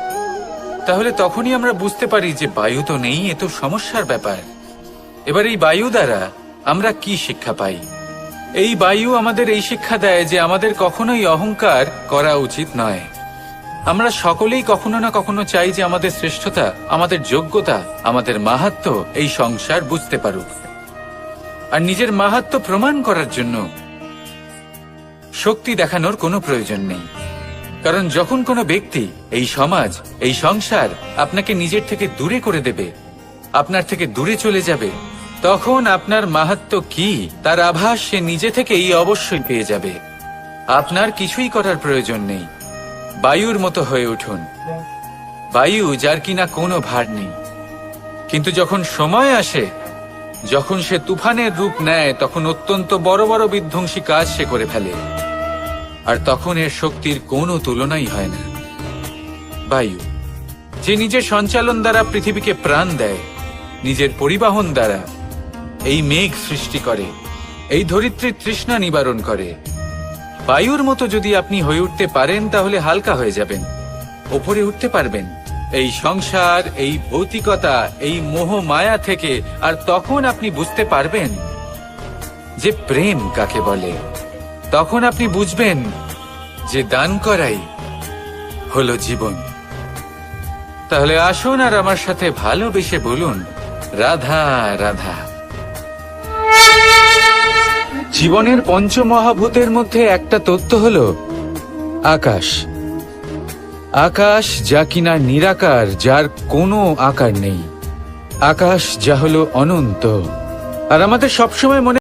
তাহলে তখনই আমরা বুঝতে পারি যে বায়ু তো নেই, এ তো সমস্যার ব্যাপার। এবার এই বায়ু দ্বারা আমরা কি শিক্ষা পাই? এই বায়ু আমাদের এই শিক্ষা দেয় যে আমাদের কখনোই অহংকার করা উচিত নয়। আমরা সকলেই কখনো না কখনো চাই যে আমাদের শ্রেষ্ঠতা, আমাদের যোগ্যতা, আমাদের মাহাত্ম্য এই সংসার বুঝতে পারুক। আর নিজের মাহাত্ম্য প্রমাণ করার জন্য শক্তি দেখানোর কোনো প্রয়োজন নেই। কারণ যখন কোনো ব্যক্তি, এই সমাজ, এই সংসার আপনাকে নিজের থেকে দূরে করে দেবে, আপনার থেকে দূরে চলে যাবে, তখন আপনার মাহাত্ম্য কি তার আভাস সে নিজে থেকেই অবশ্যই পেয়ে যাবে। আপনার কিছুই করার প্রয়োজন নেই। বায়ুর মতো হয়ে উঠুন। বায়ু যার কিনা কোনো ভার নেই, কিন্তু যখন সময় আসে, যখন সে তুফানের রূপ নেয়, তখন অত্যন্ত বড় বড় বিধ্বংসী কাজ সে করে ফেলে। আর তখন এর শক্তির কোনো তুলনাই হয় না। বায়ু, যে নিজের সঞ্চালন দ্বারা পৃথিবীকে প্রাণ দেয়, নিজের পরিবহন দ্বারা এই মেঘ সৃষ্টি করে, এই ধরিত্রীর তৃষ্ণা নিবারণ করে। বায়ুর মতো যদি আপনি হয়ে উঠতে পারেন, তাহলে হালকা হয়ে যাবেন, ওপরে উঠতে পারবেন এই সংসার, এই ভৌতিকতা, এই মোহ মায়া থেকে। আর তখন আপনি বুঝতে পারবেন যে প্রেম কাকে বলে। তখন আপনি বুঝবেন যে দান করাই হলো জীবন। তাহলে আসুন আর আমার সাথে ভালোবেসে বলুন, রাধা রাধা। জীবনের পঞ্চমহাভূতের মধ্যে একটা তত্ত্ব হলো আকাশ। আকাশ যা কিনা নিরাকার, যার কোনো আকার নেই। আকাশ যা হলো অনন্ত। আর আমাদের সবসময় মনে